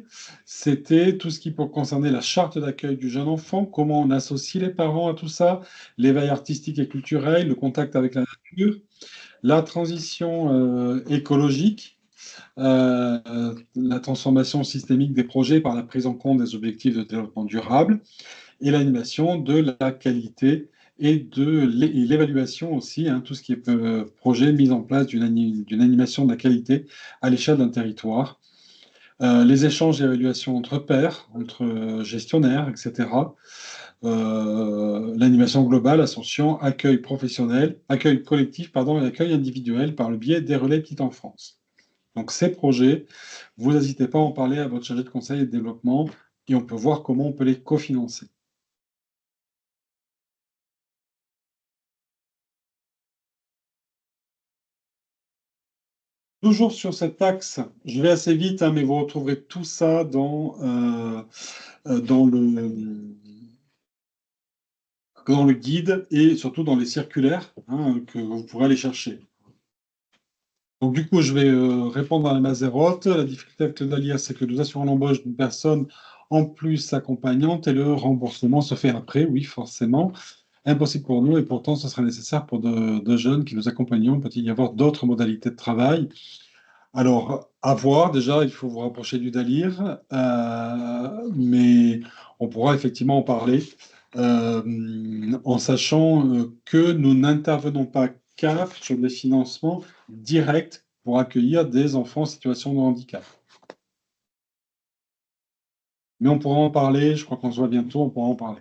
c'était tout ce qui peut concerner la charte d'accueil du jeune enfant, comment on associe les parents à tout ça, l'éveil artistique et culturel, le contact avec la nature, la transition écologique, la transformation systémique des projets par la prise en compte des objectifs de développement durable et l'animation de la qualité et l'évaluation aussi, hein, tout ce qui est projet mise en place d'une animation de la qualité à l'échelle d'un territoire. Les échanges et évaluations entre pairs, entre gestionnaires, etc. L'animation globale, ascension, accueil professionnel, accueil collectif, pardon, et accueil individuel par le biais des relais Petite Enfance. Donc ces projets, vous n'hésitez pas à en parler à votre chargé de conseil et de développement et on peut voir comment on peut les cofinancer. Toujours sur cet axe, je vais assez vite, hein, mais vous retrouverez tout ça dans le guide et surtout dans les circulaires, hein, que vous pourrez aller chercher. Donc du coup, je vais répondre à la Mazerotte. La difficulté avec le DALIA, c'est que nous assurons l'embauche d'une personne en plus accompagnante et le remboursement se fait après, oui, forcément. Impossible pour nous et pourtant ce serait nécessaire pour de jeunes qui nous accompagnons. Peut-il y avoir d'autres modalités de travail? Alors, à voir, déjà, il faut vous rapprocher du DALIR, mais on pourra effectivement en parler, en sachant que nous n'intervenons pas CAF sur des financements directs pour accueillir des enfants en situation de handicap. Mais on pourra en parler, je crois qu'on se voit bientôt, on pourra en parler.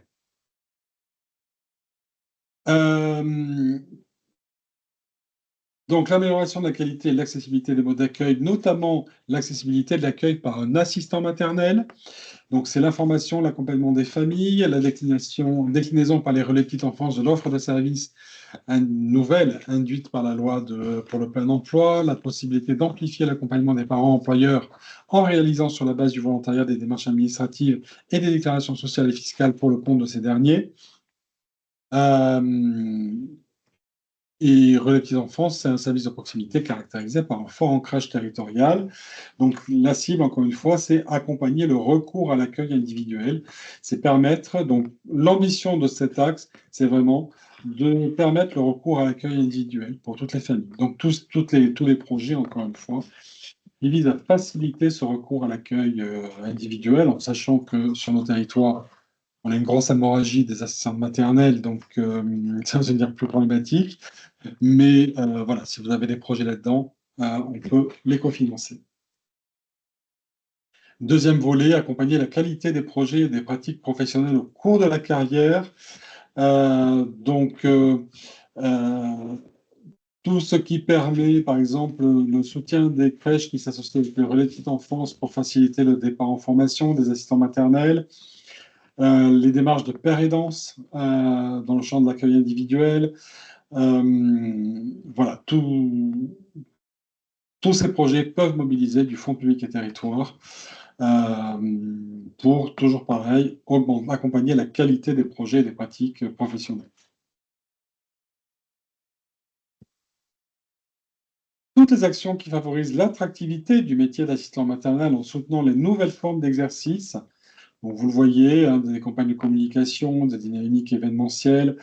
Donc, l'amélioration de la qualité et de l'accessibilité des modes d'accueil, notamment l'accessibilité de l'accueil par un assistant maternel. Donc, c'est l'information, l'accompagnement des familles, la déclinaison par les relais petite enfance de l'offre de services nouvelle induite par la loi pour le plein emploi, la possibilité d'amplifier l'accompagnement des parents employeurs en réalisant sur la base du volontariat des démarches administratives et des déclarations sociales et fiscales pour le compte de ces derniers. Et Relais Petite Enfance, c'est un service de proximité caractérisé par un fort ancrage territorial. Donc, la cible, encore une fois, c'est accompagner le recours à l'accueil individuel. C'est permettre, donc, l'ambition de cet axe, c'est vraiment de permettre le recours à l'accueil individuel pour toutes les familles. Donc, tous les projets, encore une fois, ils visent à faciliter ce recours à l'accueil individuel, en sachant que sur nos territoires, on a une grosse hémorragie des assistantes maternelles, donc ça va devenir plus problématique. Mais voilà, si vous avez des projets là-dedans, on peut les cofinancer. Deuxième volet, accompagner la qualité des projets et des pratiques professionnelles au cours de la carrière. Donc, tout ce qui permet, par exemple, le soutien des crèches qui s'associent avec les relais de petite enfance pour faciliter le départ en formation des assistants maternels, les démarches de père aidance dans le champ de l'accueil individuel. Voilà, tous ces projets peuvent mobiliser du Fonds public et territoire pour, toujours pareil, accompagner la qualité des projets et des pratiques professionnelles. Toutes les actions qui favorisent l'attractivité du métier d'assistant maternel en soutenant les nouvelles formes d'exercice. Donc, vous le voyez, hein, des campagnes de communication, des dynamiques événementielles,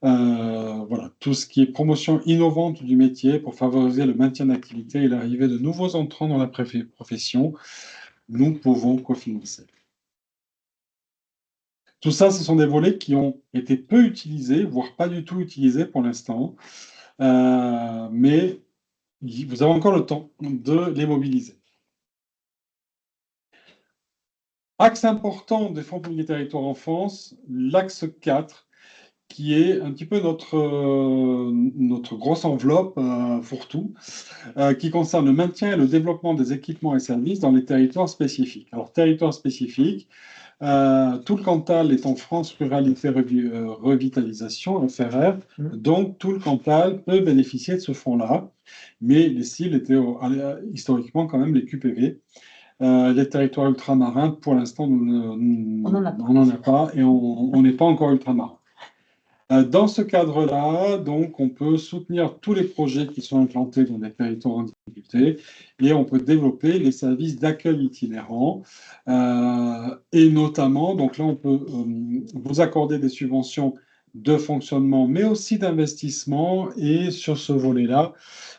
voilà, tout ce qui est promotion innovante du métier pour favoriser le maintien d'activité et l'arrivée de nouveaux entrants dans la profession, nous pouvons cofinancer. Tout ça, ce sont des volets qui ont été peu utilisés, voire pas du tout utilisés pour l'instant, mais vous avez encore le temps de les mobiliser. Axe important des fonds publics et territoires enfance, l'axe 4, qui est un petit peu notre grosse enveloppe fourre-tout, qui concerne le maintien et le développement des équipements et services dans les territoires spécifiques. Alors, territoires spécifiques, tout le Cantal est en France Ruralité Revitalisation, FRR, donc tout le Cantal peut bénéficier de ce fonds-là, mais les cibles étaient historiquement quand même les QPV. Les territoires ultramarins, pour l'instant, on n'en a pas et on n'est pas encore ultramarin. Dans ce cadre-là, donc, on peut soutenir tous les projets qui sont implantés dans des territoires en difficulté et on peut développer les services d'accueil itinérant et notamment, donc là, on peut vous accorder des subventions de fonctionnement, mais aussi d'investissement. Et sur ce volet-là,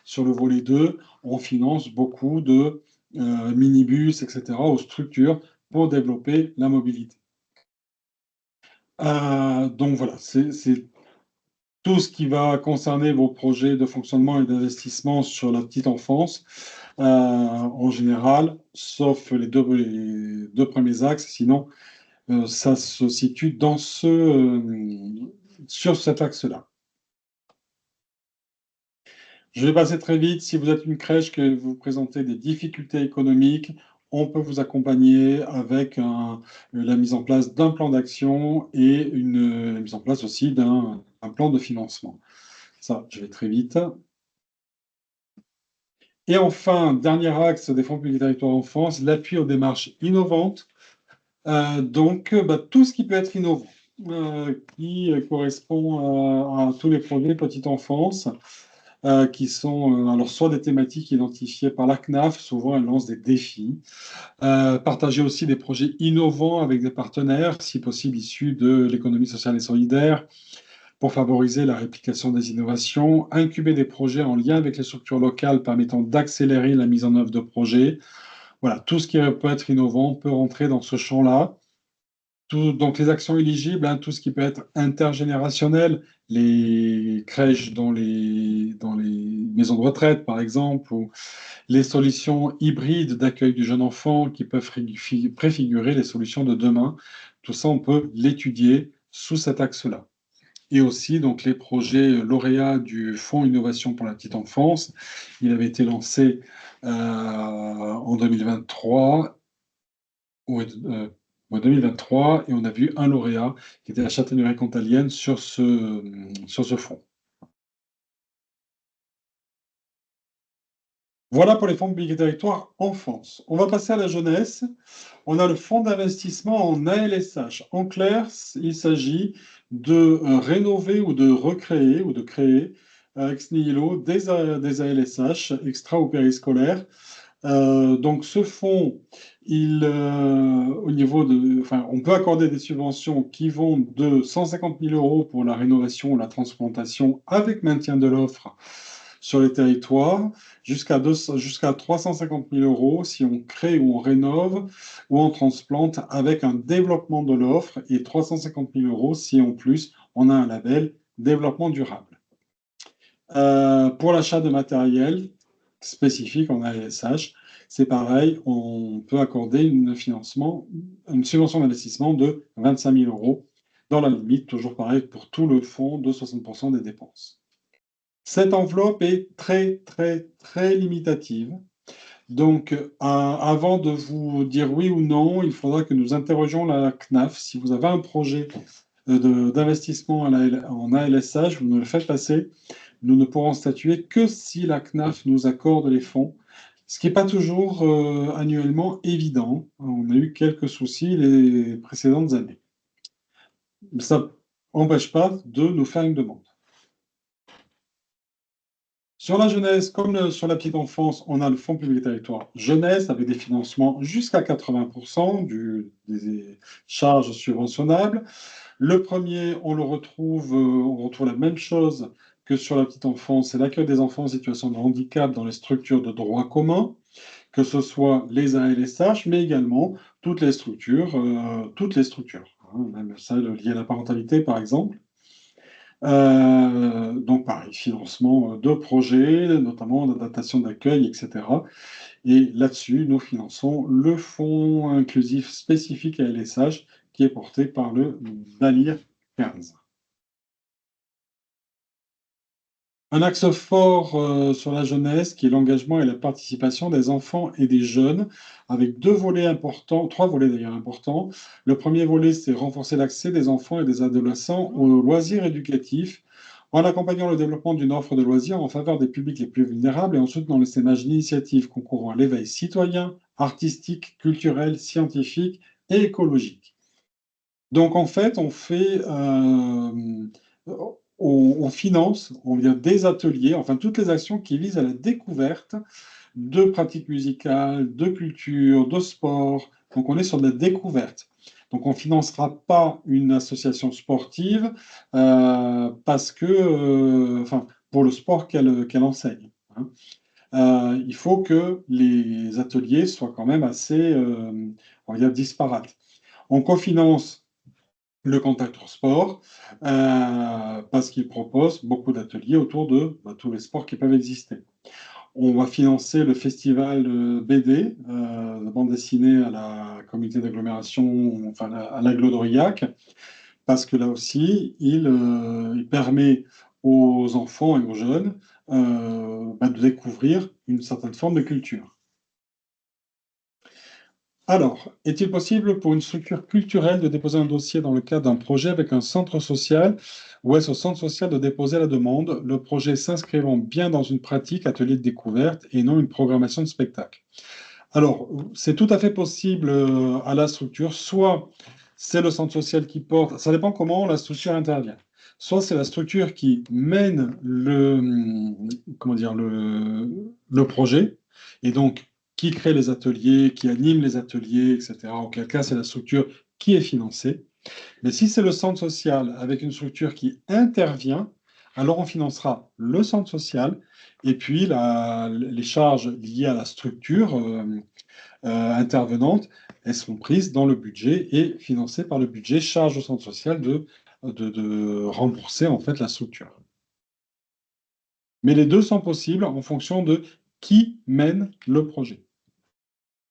sur le volet 2, on finance beaucoup de minibus, etc., aux structures pour développer la mobilité. Donc voilà, c'est tout ce qui va concerner vos projets de fonctionnement et d'investissement sur la petite enfance, en général, sauf les deux premiers axes, sinon ça se situe dans sur cet axe-là. Je vais passer très vite. Si vous êtes une crèche que vous présentez des difficultés économiques, on peut vous accompagner avec la mise en place d'un plan d'action et la mise en place aussi d'un plan de financement. Ça, je vais très vite. Et enfin, dernier axe des fonds publics territoires enfance, l'appui aux démarches innovantes. Donc, tout ce qui peut être innovant, qui correspond à tous les projets petite enfance. Qui sont alors soit des thématiques identifiées par la CNAF, souvent elle lance des défis, partager aussi des projets innovants avec des partenaires, si possible issus de l'économie sociale et solidaire, pour favoriser la réplication des innovations, incuber des projets en lien avec les structures locales permettant d'accélérer la mise en œuvre de projets. Voilà, tout ce qui peut être innovant peut rentrer dans ce champ-là. Donc les actions éligibles, hein, tout ce qui peut être intergénérationnel, les crèches dans les maisons de retraite, par exemple, ou les solutions hybrides d'accueil du jeune enfant qui peuvent préfigurer les solutions de demain. Tout ça, on peut l'étudier sous cet axe-là. Et aussi donc les projets lauréats du Fonds Innovation pour la petite enfance. Il avait été lancé en 2023. En 2023, et on a vu un lauréat qui était la Châtaigneraie Cantalienne sur ce fonds. Voilà pour les fonds publics et territoires enfance. On va passer à la jeunesse. On a le fonds d'investissement en ALSH. En clair, il s'agit de rénover ou de recréer ou de créer ex nihilo des ALSH, extra ou périscolaires. Donc ce fonds, au niveau enfin, on peut accorder des subventions qui vont de 150 000 euros pour la rénovation ou la transplantation avec maintien de l'offre sur les territoires, jusqu'à 350 000 euros si on crée ou on rénove ou on transplante avec un développement de l'offre, et 350 000 euros si en plus on a un label développement durable. Pour l'achat de matériel spécifique en ALSH, c'est pareil, on peut accorder une subvention d'investissement de 25 000 euros, dans la limite, toujours pareil, pour tout le fonds de 60% des dépenses. Cette enveloppe est très, très, très limitative. Donc, avant de vous dire oui ou non, il faudra que nous interrogions la CNAF. Si vous avez un projet d'investissement en ALSH, vous nous le faites passer. Nous ne pourrons statuer que si la CNAF nous accorde les fonds, ce qui n'est pas toujours annuellement évident. On a eu quelques soucis les précédentes années. Ça n'empêche pas de nous faire une demande. Sur la jeunesse, comme sur la petite enfance, on a le Fonds public territoire jeunesse avec des financements jusqu'à 80% des charges subventionnables. Le premier, on retrouve la même chose que sur la petite enfance, c'est l'accueil des enfants en situation de handicap dans les structures de droit commun, que ce soit les ALSH, mais également toutes les structures, même celles liées à la parentalité, par exemple. Donc pareil, financement de projets, notamment d'adaptation d'accueil, etc. Et là-dessus, nous finançons le fonds inclusif spécifique à LSH qui est porté par le DALIR 15. Un axe fort sur la jeunesse qui est l'engagement et la participation des enfants et des jeunes, avec trois volets d'ailleurs importants. Le premier volet, c'est renforcer l'accès des enfants et des adolescents aux loisirs éducatifs, en accompagnant le développement d'une offre de loisirs en faveur des publics les plus vulnérables et en soutenant l'essaimage d'initiatives concourant à l'éveil citoyen, artistique, culturel, scientifique et écologique. Donc en fait, on finance, on vient des ateliers, enfin toutes les actions qui visent à la découverte de pratiques musicales, de culture, de sport. Donc on est sur de la découverte. Donc on ne financera pas une association sportive parce que, pour le sport qu'elle enseigne, hein. Il faut que les ateliers soient quand même assez, on va dire, disparates. On cofinance le Contact Sport, parce qu'il propose beaucoup d'ateliers autour de tous les sports qui peuvent exister. On va financer le festival BD, de bande dessinée à la communauté d'agglomération, enfin à l'Agglo d'Aurillac, parce que là aussi, il permet aux enfants et aux jeunes de découvrir une certaine forme de culture. Alors, est-il possible pour une structure culturelle de déposer un dossier dans le cadre d'un projet avec un centre social, ou est-ce au centre social de déposer la demande, le projet s'inscrivant bien dans une pratique, atelier de découverte, et non une programmation de spectacle? Alors, c'est tout à fait possible à la structure, soit c'est le centre social qui porte, ça dépend comment la structure intervient. Soit c'est la structure qui mène le projet, et donc qui crée les ateliers, qui anime les ateliers, etc. Auquel cas, c'est la structure qui est financée. Mais si c'est le centre social avec une structure qui intervient, alors on financera le centre social et puis les charges liées à la structure intervenante, elles seront prises dans le budget et financées par le budget, charge au centre social de rembourser en fait la structure. Mais les deux sont possibles en fonction de qui mène le projet.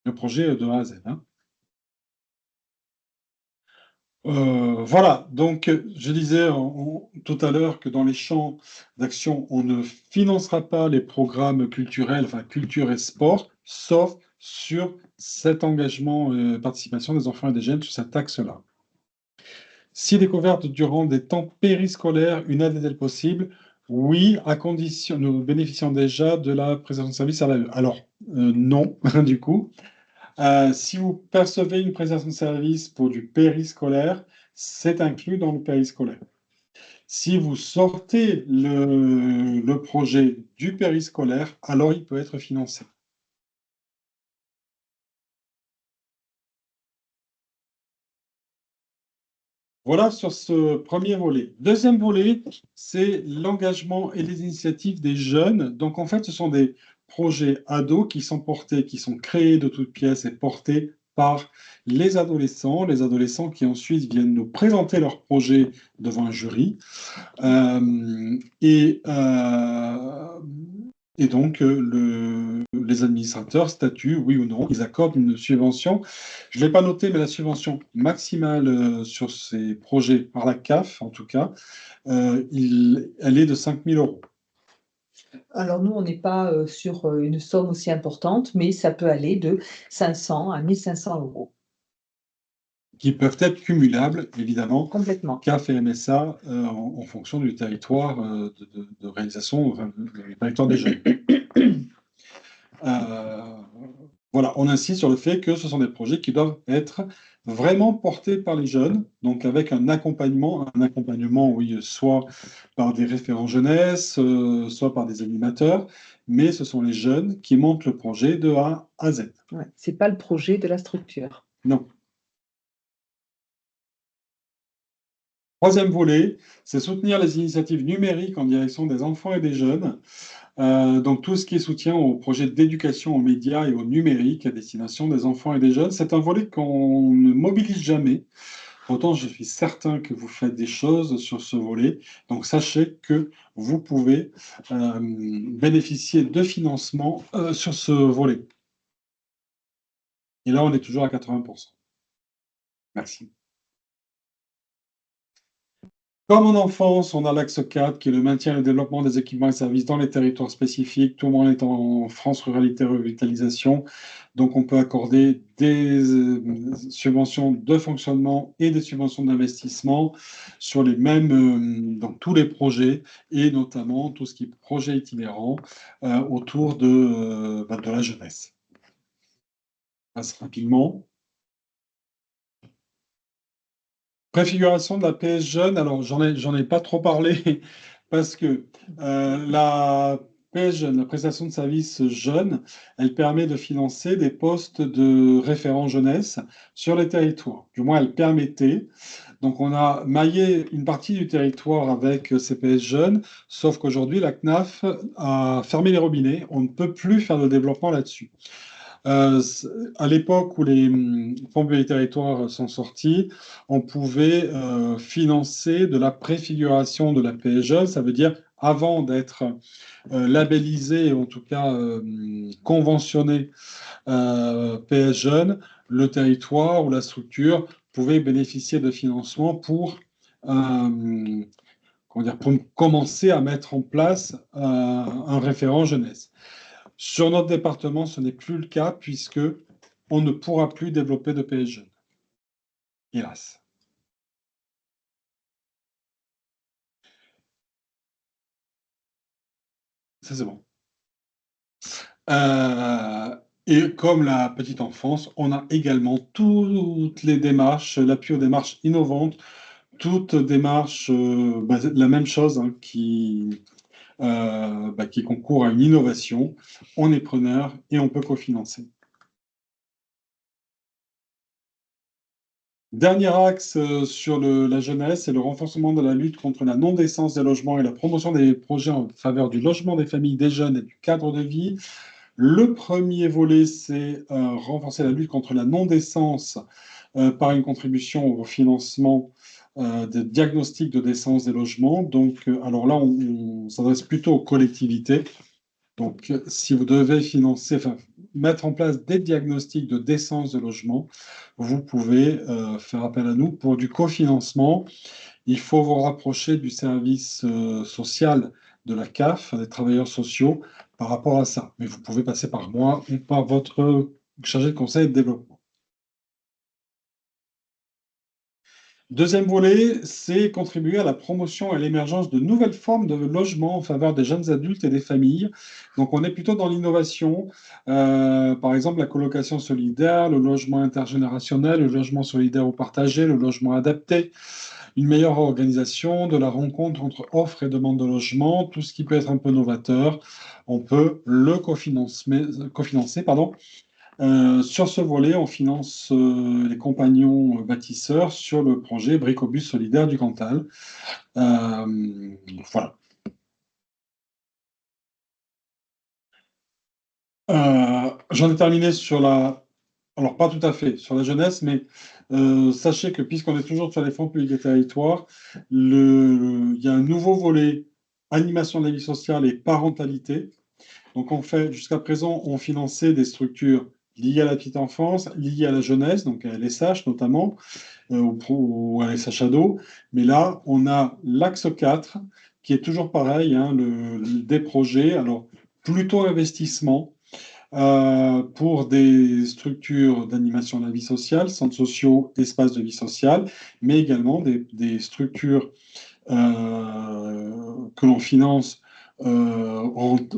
Le projet de A à Z, hein. Voilà, donc je disais tout à l'heure que dans les champs d'action, on ne financera pas les programmes culturels, enfin culture et sport, sauf sur cet engagement participation des enfants et des jeunes sur cet axe-là. Si découverte durant des temps périscolaires, une aide est-elle possible? Oui, à condition, nous bénéficions déjà de la prestation de service à l'AE. Alors, non, du coup. Si vous percevez une prestation de service pour du périscolaire, c'est inclus dans le périscolaire. Si vous sortez le projet du périscolaire, alors il peut être financé. Voilà sur ce premier volet. Deuxième volet, c'est l'engagement et les initiatives des jeunes. Donc, en fait, ce sont des projets ados qui sont portés, qui sont créés de toutes pièces et portés par les adolescents qui ensuite viennent nous présenter leurs projets devant un jury. Euh, et, euh, et donc, les administrateurs statuent, oui ou non, ils accordent une subvention. Je ne l'ai pas noté, mais la subvention maximale sur ces projets par la CAF, en tout cas, elle est de 5 000 euros. Alors nous, on n'est pas sur une somme aussi importante, mais ça peut aller de 500 à 1500 euros. Qui peuvent être cumulables, évidemment, Complètement. CAF et MSA, en fonction du territoire de réalisation, enfin, du territoire des jeunes. Voilà, on insiste sur le fait que ce sont des projets qui doivent être vraiment portés par les jeunes, donc avec un accompagnement, oui, soit par des référents jeunesse, soit par des animateurs, mais ce sont les jeunes qui montent le projet de A à Z. Ouais, c'est pas le projet de la structure. Non. Troisième volet, c'est soutenir les initiatives numériques en direction des enfants et des jeunes. Donc tout ce qui est soutien aux projets d'éducation aux médias et au numérique à destination des enfants et des jeunes, c'est un volet qu'on ne mobilise jamais. Pourtant, je suis certain que vous faites des choses sur ce volet. Donc sachez que vous pouvez bénéficier de financement sur ce volet. Et là, on est toujours à 80%. Merci. Comme en enfance, on a l'axe 4 qui est le maintien et le développement des équipements et services dans les territoires spécifiques. Tout le monde est en France Ruralité Revitalisation. Donc, on peut accorder des subventions de fonctionnement et des subventions d'investissement sur les mêmes, dans tous les projets et notamment tout ce qui est projet itinérant autour de la jeunesse. Je passe rapidement. Préfiguration de la PS jeune, alors j'en ai pas trop parlé parce que la PS jeune, la prestation de services jeune, elle permet de financer des postes de référent jeunesse sur les territoires. Du moins, elle permettait. Donc, on a maillé une partie du territoire avec ces PS jeunes, sauf qu'aujourd'hui, la CNAF a fermé les robinets. On ne peut plus faire de développement là-dessus. À l'époque où les fonds publics territoires sont sortis, on pouvait financer de la préfiguration de la PSE, ça veut dire avant d'être labellisé, en tout cas conventionné PS Jeune, le territoire ou la structure pouvait bénéficier de financement pour, pour commencer à mettre en place un référent jeunesse. Sur notre département, ce n'est plus le cas puisque on ne pourra plus développer de PS jeunes. Hélas. Ça, c'est bon. Et comme la petite enfance, on a également toutes les démarches, l'appui aux démarches innovantes, toutes démarches, la même chose, hein, qui concourent à une innovation. On est preneur et on peut cofinancer. Dernier axe sur la jeunesse, c'est le renforcement de la lutte contre la non-décence des logements et la promotion des projets en faveur du logement des familles, des jeunes et du cadre de vie. Le premier volet, c'est renforcer la lutte contre la non-décence par une contribution au financement des diagnostics de décence des logements. Donc, alors là, on s'adresse plutôt aux collectivités. Donc, si vous devez mettre en place des diagnostics de décence de logement, vous pouvez faire appel à nous pour du cofinancement. Il faut vous rapprocher du service social de la CAF, des travailleurs sociaux, par rapport à ça. Mais vous pouvez passer par moi ou par votre chargé de conseil et de développement. Deuxième volet, c'est contribuer à la promotion et à l'émergence de nouvelles formes de logement en faveur des jeunes adultes et des familles. Donc, on est plutôt dans l'innovation. Par exemple, la colocation solidaire, le logement intergénérationnel, le logement solidaire ou partagé, le logement adapté. une meilleure organisation de la rencontre entre offre et demande de logement, tout ce qui peut être un peu novateur, on peut le cofinancer, pardon. Sur ce volet, on finance les compagnons bâtisseurs sur le projet Bricobus solidaire du Cantal. Voilà. J'en ai terminé sur la... Alors, pas tout à fait sur la jeunesse, mais sachez que puisqu'on est toujours sur les fonds publics et territoires, il y a un nouveau volet animation de la vie sociale et parentalité. Donc, on fait, jusqu'à présent, on finançait des structures liées à la petite enfance, liées à la jeunesse, donc à LSH notamment, ou à LSH Ado. Mais là, on a l'axe 4, qui est toujours pareil, hein, des projets, alors plutôt investissement, pour des structures d'animation de la vie sociale, centres sociaux, espaces de vie sociale, mais également des structures que l'on finance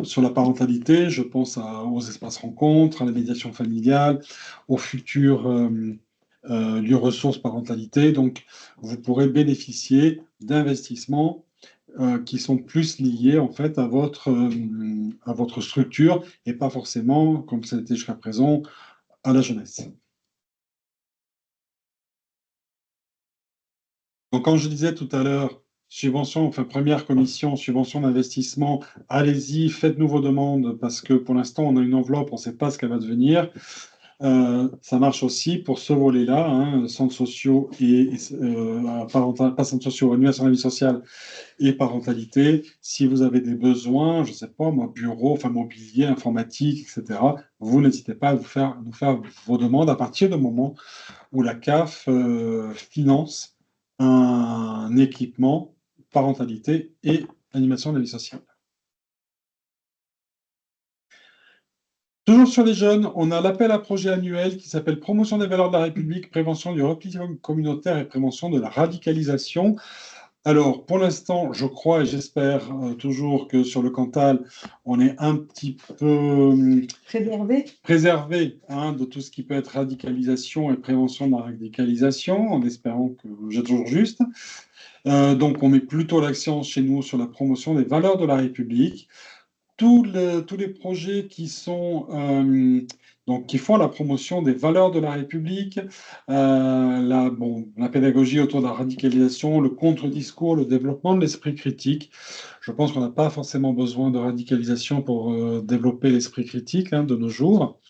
sur la parentalité. Je pense aux espaces rencontres, à la médiation familiale, aux futurs lieux ressources parentalité. Donc, vous pourrez bénéficier d'investissements qui sont plus liés en fait à votre structure et pas forcément, comme ça a été jusqu'à présent, à la jeunesse. Donc, quand je disais tout à l'heure, subvention, enfin première commission, subvention d'investissement, allez-y, faites-nous vos demandes parce que pour l'instant, on a une enveloppe, on ne sait pas ce qu'elle va devenir. Ça marche aussi pour ce volet-là, hein, centres sociaux pas centres sociaux, animation de la vie sociale et parentalité. Si vous avez des besoins, je ne sais pas, moi, bureau, enfin mobilier, informatique, etc., vous n'hésitez pas à nous faire vos demandes à partir du moment où la CAF finance un équipement parentalité et animation de la vie sociale. Toujours sur les jeunes, on a l'appel à projet annuel qui s'appelle Promotion des valeurs de la République, prévention du repli communautaire et prévention de la radicalisation. Alors, pour l'instant, je crois et j'espère toujours que sur le Cantal, on est un petit peu préservé hein, de tout ce qui peut être radicalisation et prévention de la radicalisation, en espérant que j'ai toujours juste. Donc, on met plutôt l'accent chez nous sur la promotion des valeurs de la République. Tous les projets qui sont donc qui font la promotion des valeurs de la République, la pédagogie autour de la radicalisation, le contre-discours, le développement de l'esprit critique. Je pense qu'on n'a pas forcément besoin de radicalisation pour développer l'esprit critique hein, de nos jours.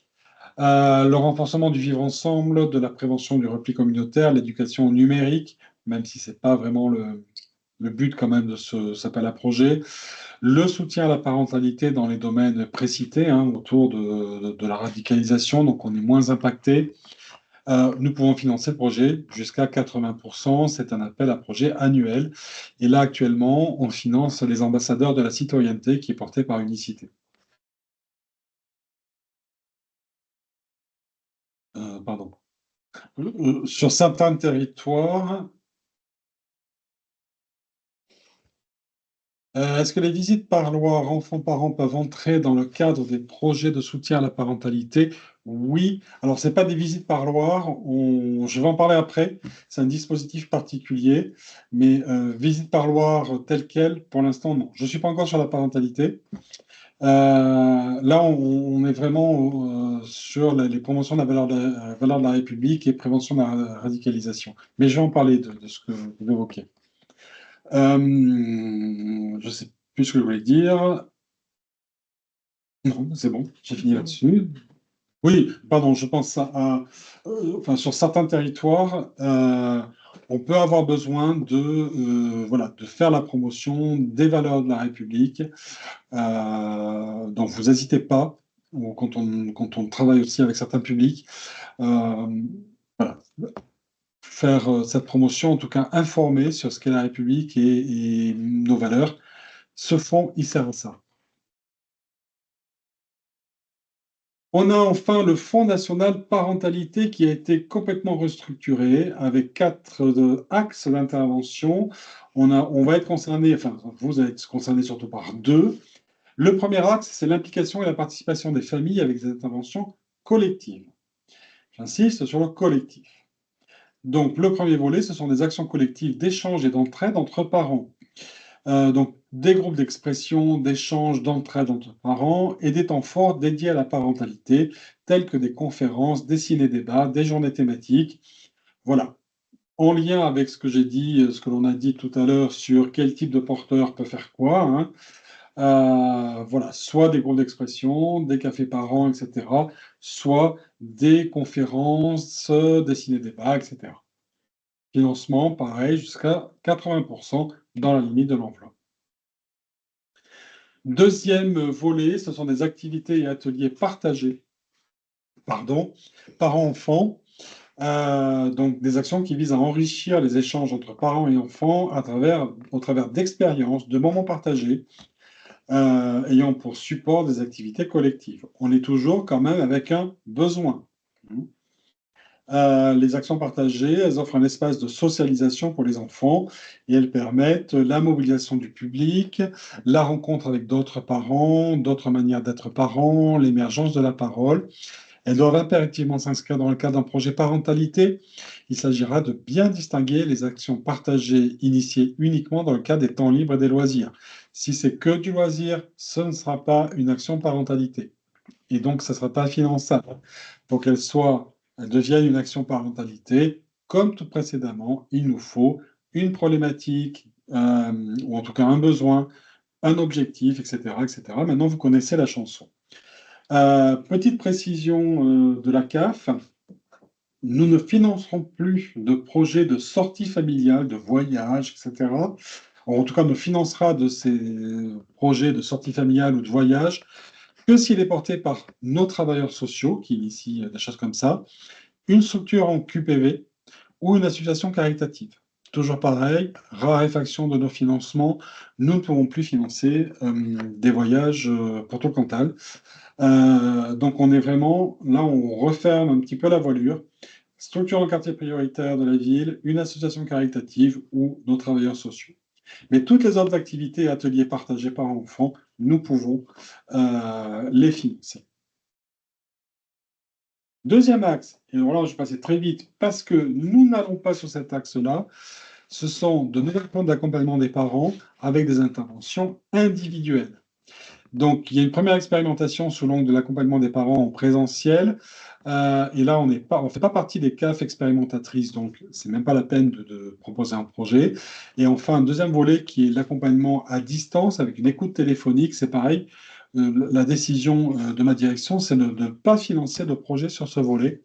Le renforcement du vivre ensemble, de la prévention du repli communautaire, l'éducation au numérique, même si c'est pas vraiment le but quand même de cet appel à projet. Le soutien à la parentalité dans les domaines précités, hein, autour de la radicalisation, donc on est moins impacté. Nous pouvons financer le projet jusqu'à 80%. C'est un appel à projet annuel. Et là, actuellement, on finance les ambassadeurs de la citoyenneté qui est porté par Unicité. Pardon. Sur certains territoires, est-ce que les visites parloirs enfants-parents peuvent entrer dans le cadre des projets de soutien à la parentalité? Oui. Alors, ce n'est pas des visites parloirs, je vais en parler après. C'est un dispositif particulier, mais visite parloir telle quelle, pour l'instant, non. Je ne suis pas encore sur la parentalité. Là, on est vraiment sur les promotions de la valeur de la République et prévention de la radicalisation. Mais je vais en parler de ce que vous évoquez. Je ne sais plus ce que je voulais dire. Non, c'est bon, j'ai fini là-dessus. Oui, pardon, je pense enfin, sur certains territoires, on peut avoir besoin voilà, de faire la promotion des valeurs de la République. Donc, vous n'hésitez pas, ou quand on travaille aussi avec certains publics, voilà, faire cette promotion, en tout cas informer sur ce qu'est la République et nos valeurs. Ce fonds, il sert à ça. On a enfin le Fonds national parentalité qui a été complètement restructuré avec 4 axes d'intervention. On va être concerné, enfin, vous allez être concerné surtout par 2. Le premier axe, c'est l'implication et la participation des familles avec des interventions collectives. J'insiste sur le collectif. Donc, le premier volet, ce sont des actions collectives d'échange et d'entraide entre parents. Donc, des groupes d'expression, d'échange, d'entraide entre parents et des temps forts dédiés à la parentalité, tels que des conférences, des ciné-débats, des journées thématiques. Voilà. En lien avec ce que j'ai dit, ce que l'on a dit tout à l'heure sur quel type de porteur peut faire quoi, hein. Voilà, soit des groupes d'expression, des cafés parents, et cetera, soit des conférences, des ciné-débats, et cetera. Financement, pareil, jusqu'à 80 dans la limite de l'enveloppe. Deuxième volet, ce sont des activités et ateliers partagés, pardon, parents-enfants. Donc des actions qui visent à enrichir les échanges entre parents et enfants au travers d'expériences, de moments partagés, ayant pour support des activités collectives. On est toujours quand même avec un besoin. Les actions partagées, elles offrent un espace de socialisation pour les enfants et elles permettent la mobilisation du public, la rencontre avec d'autres parents, d'autres manières d'être parents, l'émergence de la parole. Elles doivent impérativement s'inscrire dans le cadre d'un projet parentalité. Il s'agira de bien distinguer les actions partagées initiées uniquement dans le cadre des temps libres et des loisirs. Si c'est que du loisir, ce ne sera pas une action parentalité. Et donc, ça ne sera pas finançable. Pour qu'elle devienne une action parentalité, comme tout précédemment, il nous faut une problématique, ou en tout cas un besoin, un objectif, etc., etc. Maintenant, vous connaissez la chanson. Petite précision de la CAF, nous ne financerons plus de projets de sortie familiale, de voyage, etc. En tout cas, on ne financera de ces projets de sortie familiale ou de voyage que s'il est porté par nos travailleurs sociaux, qui initient des choses comme ça, une structure en QPV ou une association caritative. Toujours pareil, raréfaction de nos financements, nous ne pouvons plus financer des voyages pour tout le Cantal. Donc on est vraiment, là on referme un petit peu la voilure. Structure en quartier prioritaire de la ville, une association caritative ou nos travailleurs sociaux. Mais toutes les autres activités et ateliers partagés par enfants, nous pouvons les financer. Deuxième axe, et alors là je vais passer très vite parce que nous n'allons pas sur cet axe-là, ce sont de nouvelles formes d'accompagnement des parents avec des interventions individuelles. Donc, il y a une première expérimentation sous l'angle de l'accompagnement des parents en présentiel. Et là, on ne fait pas partie des CAF expérimentatrices, donc c'est même pas la peine de proposer un projet. Et enfin, un deuxième volet qui est l'accompagnement à distance avec une écoute téléphonique. C'est pareil, la décision de ma direction, c'est de ne pas financer de projet sur ce volet.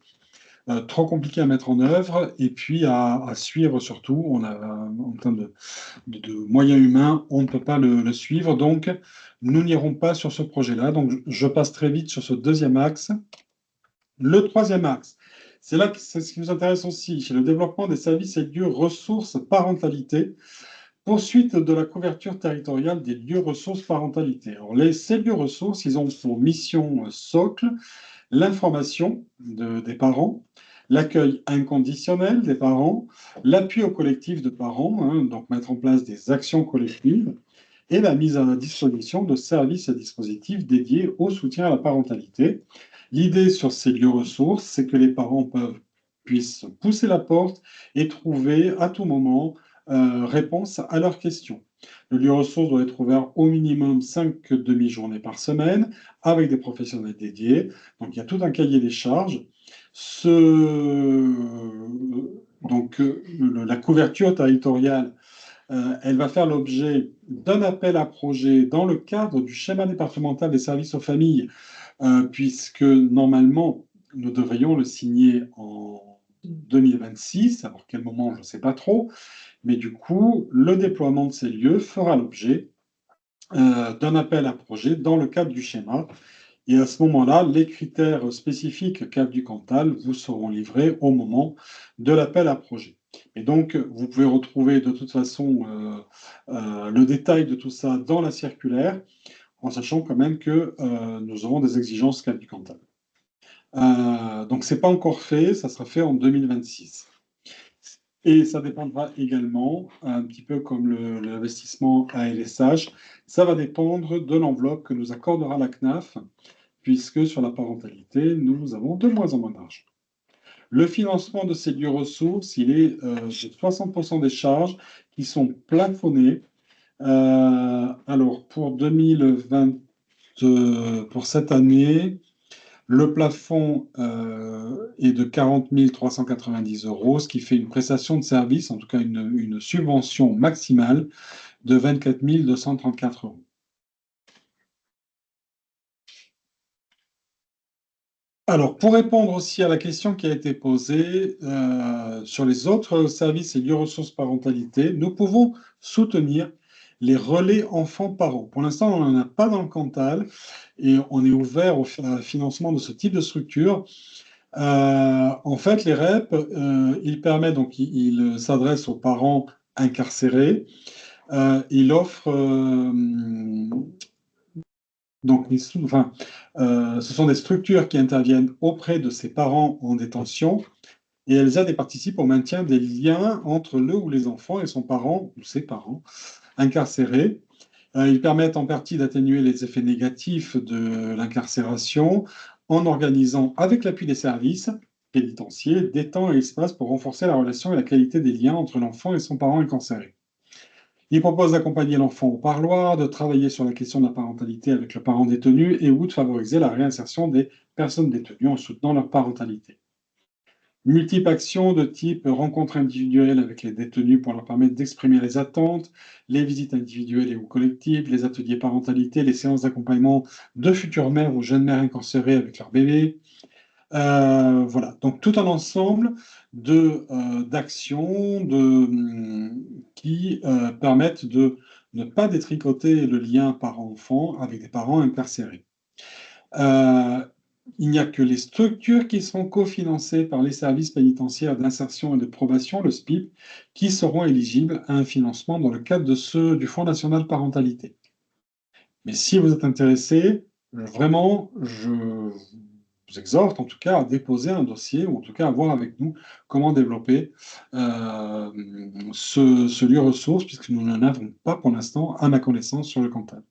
Trop compliqué à mettre en œuvre et puis à suivre surtout. En termes de moyens humains, on ne peut pas le suivre. Donc, nous n'irons pas sur ce projet-là. Donc, je passe très vite sur ce deuxième axe. Le troisième axe, c'est ce qui nous intéresse aussi, c'est le développement des services et lieux ressources parentalité. Poursuite de la couverture territoriale des lieux ressources parentalité. Alors, ces lieux ressources, ils ont pour mission socle l'information des parents, l'accueil inconditionnel des parents, l'appui au collectif de parents, hein, donc mettre en place des actions collectives, et la mise à disposition de services et dispositifs dédiés au soutien à la parentalité. L'idée sur ces lieux ressources, c'est que les parents puissent pousser la porte et trouver à tout moment réponse à leurs questions. Le lieu ressource doit être ouvert au minimum 5 demi-journées par semaine avec des professionnels dédiés. Donc, il y a tout un cahier des charges. La couverture territoriale, elle va faire l'objet d'un appel à projet dans le cadre du schéma départemental des services aux familles, puisque normalement, nous devrions le signer en 2026. Alors, quel moment, je ne sais pas trop. Mais du coup, le déploiement de ces lieux fera l'objet d'un appel à projet dans le cadre du schéma. Et à ce moment-là, les critères spécifiques CAF du Cantal vous seront livrés au moment de l'appel à projet. Et donc, vous pouvez retrouver de toute façon le détail de tout ça dans la circulaire, en sachant quand même que nous aurons des exigences CAF du Cantal. Donc, ce n'est pas encore fait, ça sera fait en 2026. Et ça dépendra également, un petit peu comme l'investissement ALSH, ça va dépendre de l'enveloppe que nous accordera la CNAF, puisque sur la parentalité, nous avons de moins en moins d'argent. Le financement de ces lieux ressources, il est de 60% des charges qui sont plafonnées. Alors, pour cette année, le plafond est de 40 390 euros, ce qui fait une prestation de service, en tout cas une subvention maximale de 24 234 euros. Alors, pour répondre aussi à la question qui a été posée sur les autres services et lieux ressources parentalité, nous pouvons soutenir les relais enfants-parents. Pour l'instant, on n'en a pas dans le Cantal et on est ouvert au financement de ce type de structure. En fait, les REP, ils permettent, donc ils s'adressent aux parents incarcérés. Il offre donc, ce sont des structures qui interviennent auprès de ces parents en détention et elles aident et participent au maintien des liens entre le ou les enfants et son parent ou ses parents incarcérés. Ils permettent en partie d'atténuer les effets négatifs de l'incarcération en organisant, avec l'appui des services pénitentiaires, des temps et espaces pour renforcer la relation et la qualité des liens entre l'enfant et son parent incarcéré. Il propose d'accompagner l'enfant au parloir, de travailler sur la question de la parentalité avec le parent détenu et ou de favoriser la réinsertion des personnes détenues en soutenant leur parentalité. Multiples actions de type rencontres individuelles avec les détenus pour leur permettre d'exprimer les attentes, les visites individuelles et ou collectives, les ateliers parentalité, les séances d'accompagnement de futures mères ou jeunes mères incarcérées avec leur bébé. Voilà, donc tout un ensemble d'actions qui permettent de ne pas détricoter le lien parent-enfant avec des parents incarcérés. Il n'y a que les structures qui seront cofinancées par les services pénitentiaires d'insertion et de probation, le SPIP, qui seront éligibles à un financement dans le cadre de ceux du Fonds national parentalité. Mais si vous êtes intéressé, vraiment, je vous exhorte en tout cas à déposer un dossier ou en tout cas à voir avec nous comment développer ce lieu ressource, puisque nous n'en avons pas pour l'instant, à ma connaissance, sur le Cantal.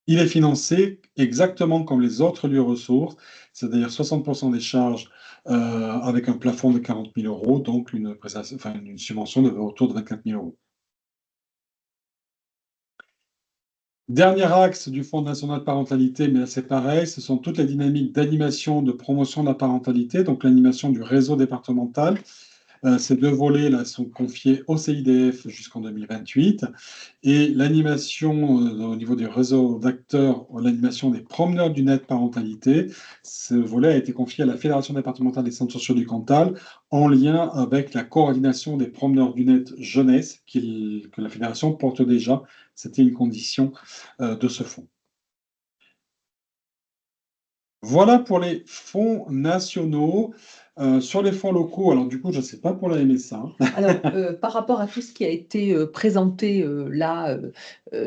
Il est financé exactement comme les autres lieux ressources, c'est-à-dire 60% des charges avec un plafond de 40 000 euros, donc une subvention de autour de 24 000 euros. Dernier axe du Fonds national parentalité, mais là c'est pareil, ce sont toutes les dynamiques d'animation, de promotion de la parentalité, donc l'animation du réseau départemental. Ces deux volets-là sont confiés au CIDF jusqu'en 2028. Et l'animation au niveau du réseau d'acteurs, l'animation des promeneurs du net parentalité, ce volet a été confié à la Fédération départementale des centres sociaux du Cantal en lien avec la coordination des promeneurs du net jeunesse que la fédération porte déjà. C'était une condition de ce fonds. Voilà pour les fonds nationaux. Sur les fonds locaux, alors du coup, je ne sais pas pour la MSA. Alors, par rapport à tout ce qui a été présenté là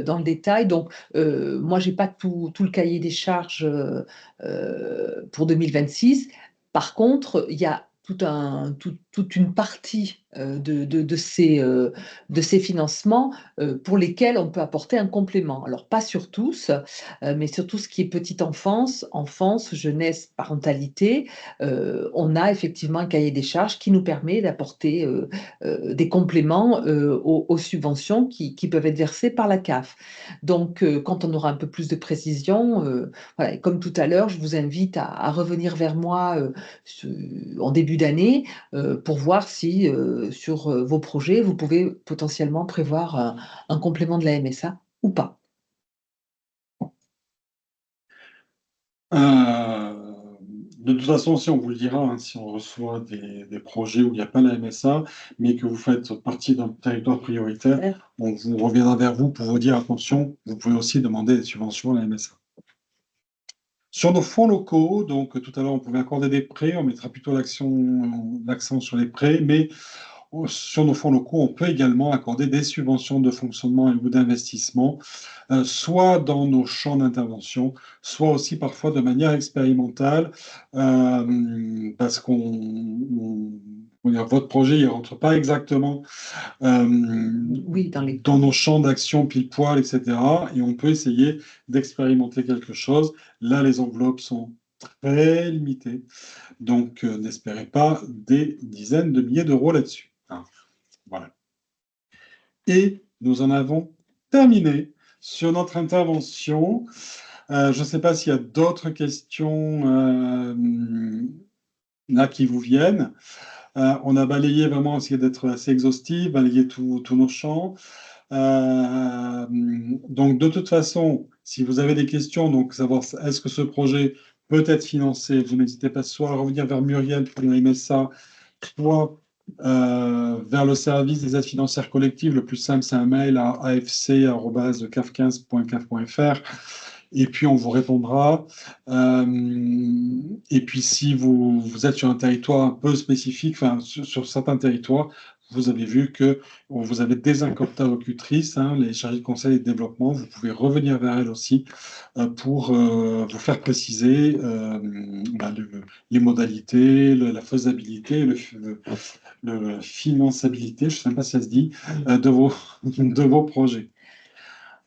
dans le détail, donc moi, j'ai pas tout le cahier des charges pour 2026. Par contre, il y a toute une partie de ces financements pour lesquels on peut apporter un complément. Alors, pas sur tous, mais sur tout ce qui est petite enfance, jeunesse, parentalité, on a effectivement un cahier des charges qui nous permet d'apporter des compléments aux subventions qui peuvent être versées par la CAF. Donc, quand on aura un peu plus de précision, voilà, et comme tout à l'heure, je vous invite à revenir vers moi en début d'année pour voir si sur vos projets, vous pouvez potentiellement prévoir un complément de la MSA ou pas. De toute façon, si on vous le dira, hein, si on reçoit des projets où il n'y a pas la MSA, mais que vous faites partie d'un territoire prioritaire, on vous reviendra vers vous pour vous dire attention, vous pouvez aussi demander des subventions à la MSA. Sur nos fonds locaux, donc tout à l'heure on pouvait accorder des prêts, on mettra plutôt l'accent sur les prêts, mais sur nos fonds locaux, on peut également accorder des subventions de fonctionnement ou d'investissement, soit dans nos champs d'intervention, soit aussi parfois de manière expérimentale, parce votre projet ne rentre pas exactement Oui, dans nos champs d'action pile poil, etc. Et on peut essayer d'expérimenter quelque chose. Là, les enveloppes sont très limité. Donc, n'espérez pas des dizaines de milliers d'euros là-dessus, hein. Voilà. Et nous en avons terminé sur notre intervention. Je ne sais pas s'il y a d'autres questions là qui vous viennent. On a balayé vraiment, essayé d'être assez exhaustif, balayé tous nos champs. Donc, de toute façon, si vous avez des questions, donc savoir est-ce que ce projet peut être financé, vous n'hésitez pas soit à revenir vers Muriel pour la MSA, soit vers le service des aides financières collectives. Le plus simple, c'est un mail à afc@caf15.caf.fr. Et puis, on vous répondra. Et puis, si vous êtes sur un territoire un peu spécifique, enfin, sur certains territoires, vous avez vu que vous avez des interlocutrices, hein, les chargées de conseil et de développement. Vous pouvez revenir vers elles aussi pour vous faire préciser les modalités, la faisabilité, la finançabilité, je ne sais pas si ça se dit, de vos projets.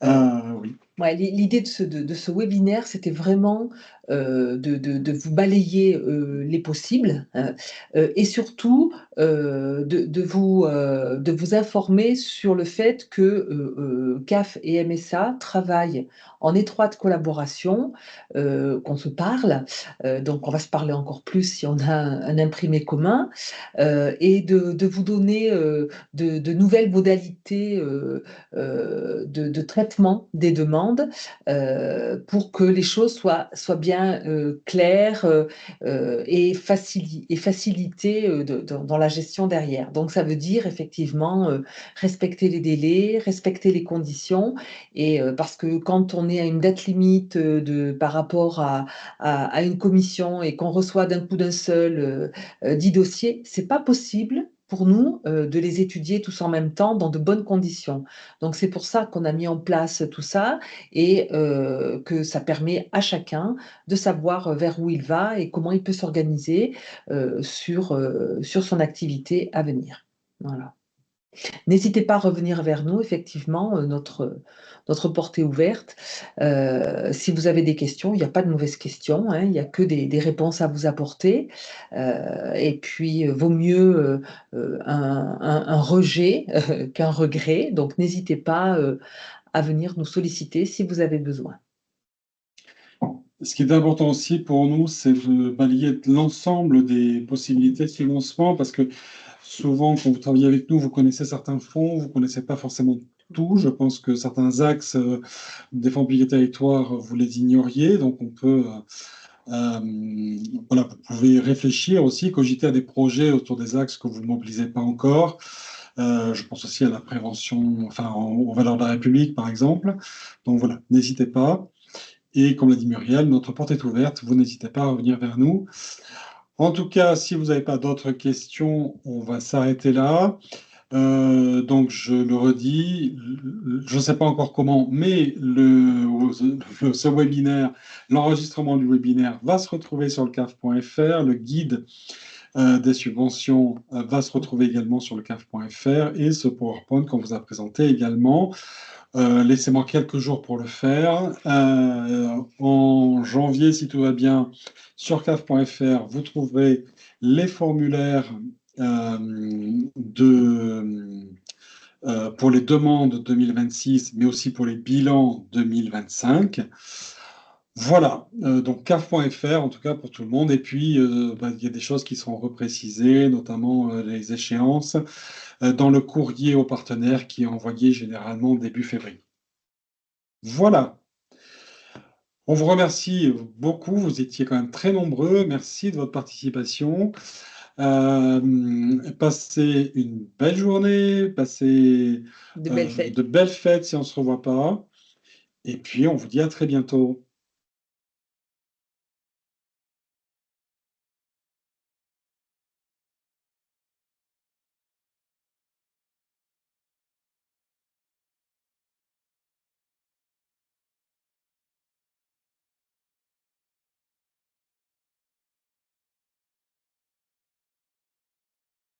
Oui. Ouais, l'idée de ce webinaire, c'était vraiment de vous balayer les possibles, hein, et surtout de vous informer sur le fait que CAF et MSA travaillent en étroite collaboration, qu'on se parle, donc on va se parler encore plus si on a un imprimé commun, et de vous donner de nouvelles modalités de traitement des demandes pour que les choses soient bien claires et facilitées dans la gestion derrière. Donc ça veut dire effectivement respecter les délais, respecter les conditions, et parce que quand on est à une date limite par rapport à une commission et qu'on reçoit d'un coup d'un seul 10 dossiers, c'est pas possible pour nous de les étudier tous en même temps dans de bonnes conditions. Donc c'est pour ça qu'on a mis en place tout ça, et que ça permet à chacun de savoir vers où il va et comment il peut s'organiser sur son activité à venir. Voilà. N'hésitez pas à revenir vers nous, effectivement, notre porte est ouverte. Si vous avez des questions, il n'y a pas de mauvaises questions, hein, il n'y a que des réponses à vous apporter. Et puis, vaut mieux un rejet qu'un regret. Donc, n'hésitez pas à venir nous solliciter si vous avez besoin. Ce qui est important aussi pour nous, c'est de balayer l'ensemble des possibilités de financement, parce que souvent, quand vous travaillez avec nous, vous connaissez certains fonds, vous ne connaissez pas forcément tout. Je pense que certains axes des fonds publics et territoires, vous les ignoriez. Donc, on peut, voilà, vous pouvez réfléchir aussi, cogiter à des projets autour des axes que vous ne mobilisez pas encore. Je pense aussi à la prévention, enfin, aux valeurs de la République, par exemple. Donc, voilà, n'hésitez pas. Et comme l'a dit Muriel, notre porte est ouverte. Vous n'hésitez pas à revenir vers nous. En tout cas, si vous n'avez pas d'autres questions, on va s'arrêter là. Donc, je le redis, je ne sais pas encore comment, mais ce webinaire, l'enregistrement du webinaire va se retrouver sur le caf.fr. Le guide des subventions va se retrouver également sur le caf.fr, et ce PowerPoint qu'on vous a présenté également. Laissez-moi quelques jours pour le faire. En janvier, si tout va bien, sur caf.fr, vous trouverez les formulaires pour les demandes 2026, mais aussi pour les bilans 2025. Voilà, donc caf.fr en tout cas pour tout le monde. Et puis, il y a des choses qui seront reprécisées, notamment les échéances, dans le courrier aux partenaires qui est envoyé généralement début février. Voilà. On vous remercie beaucoup, vous étiez quand même très nombreux. Merci de votre participation. Passez une belle journée, passez De belles fêtes. de belles fêtes si on ne se revoit pas. Et puis, on vous dit à très bientôt.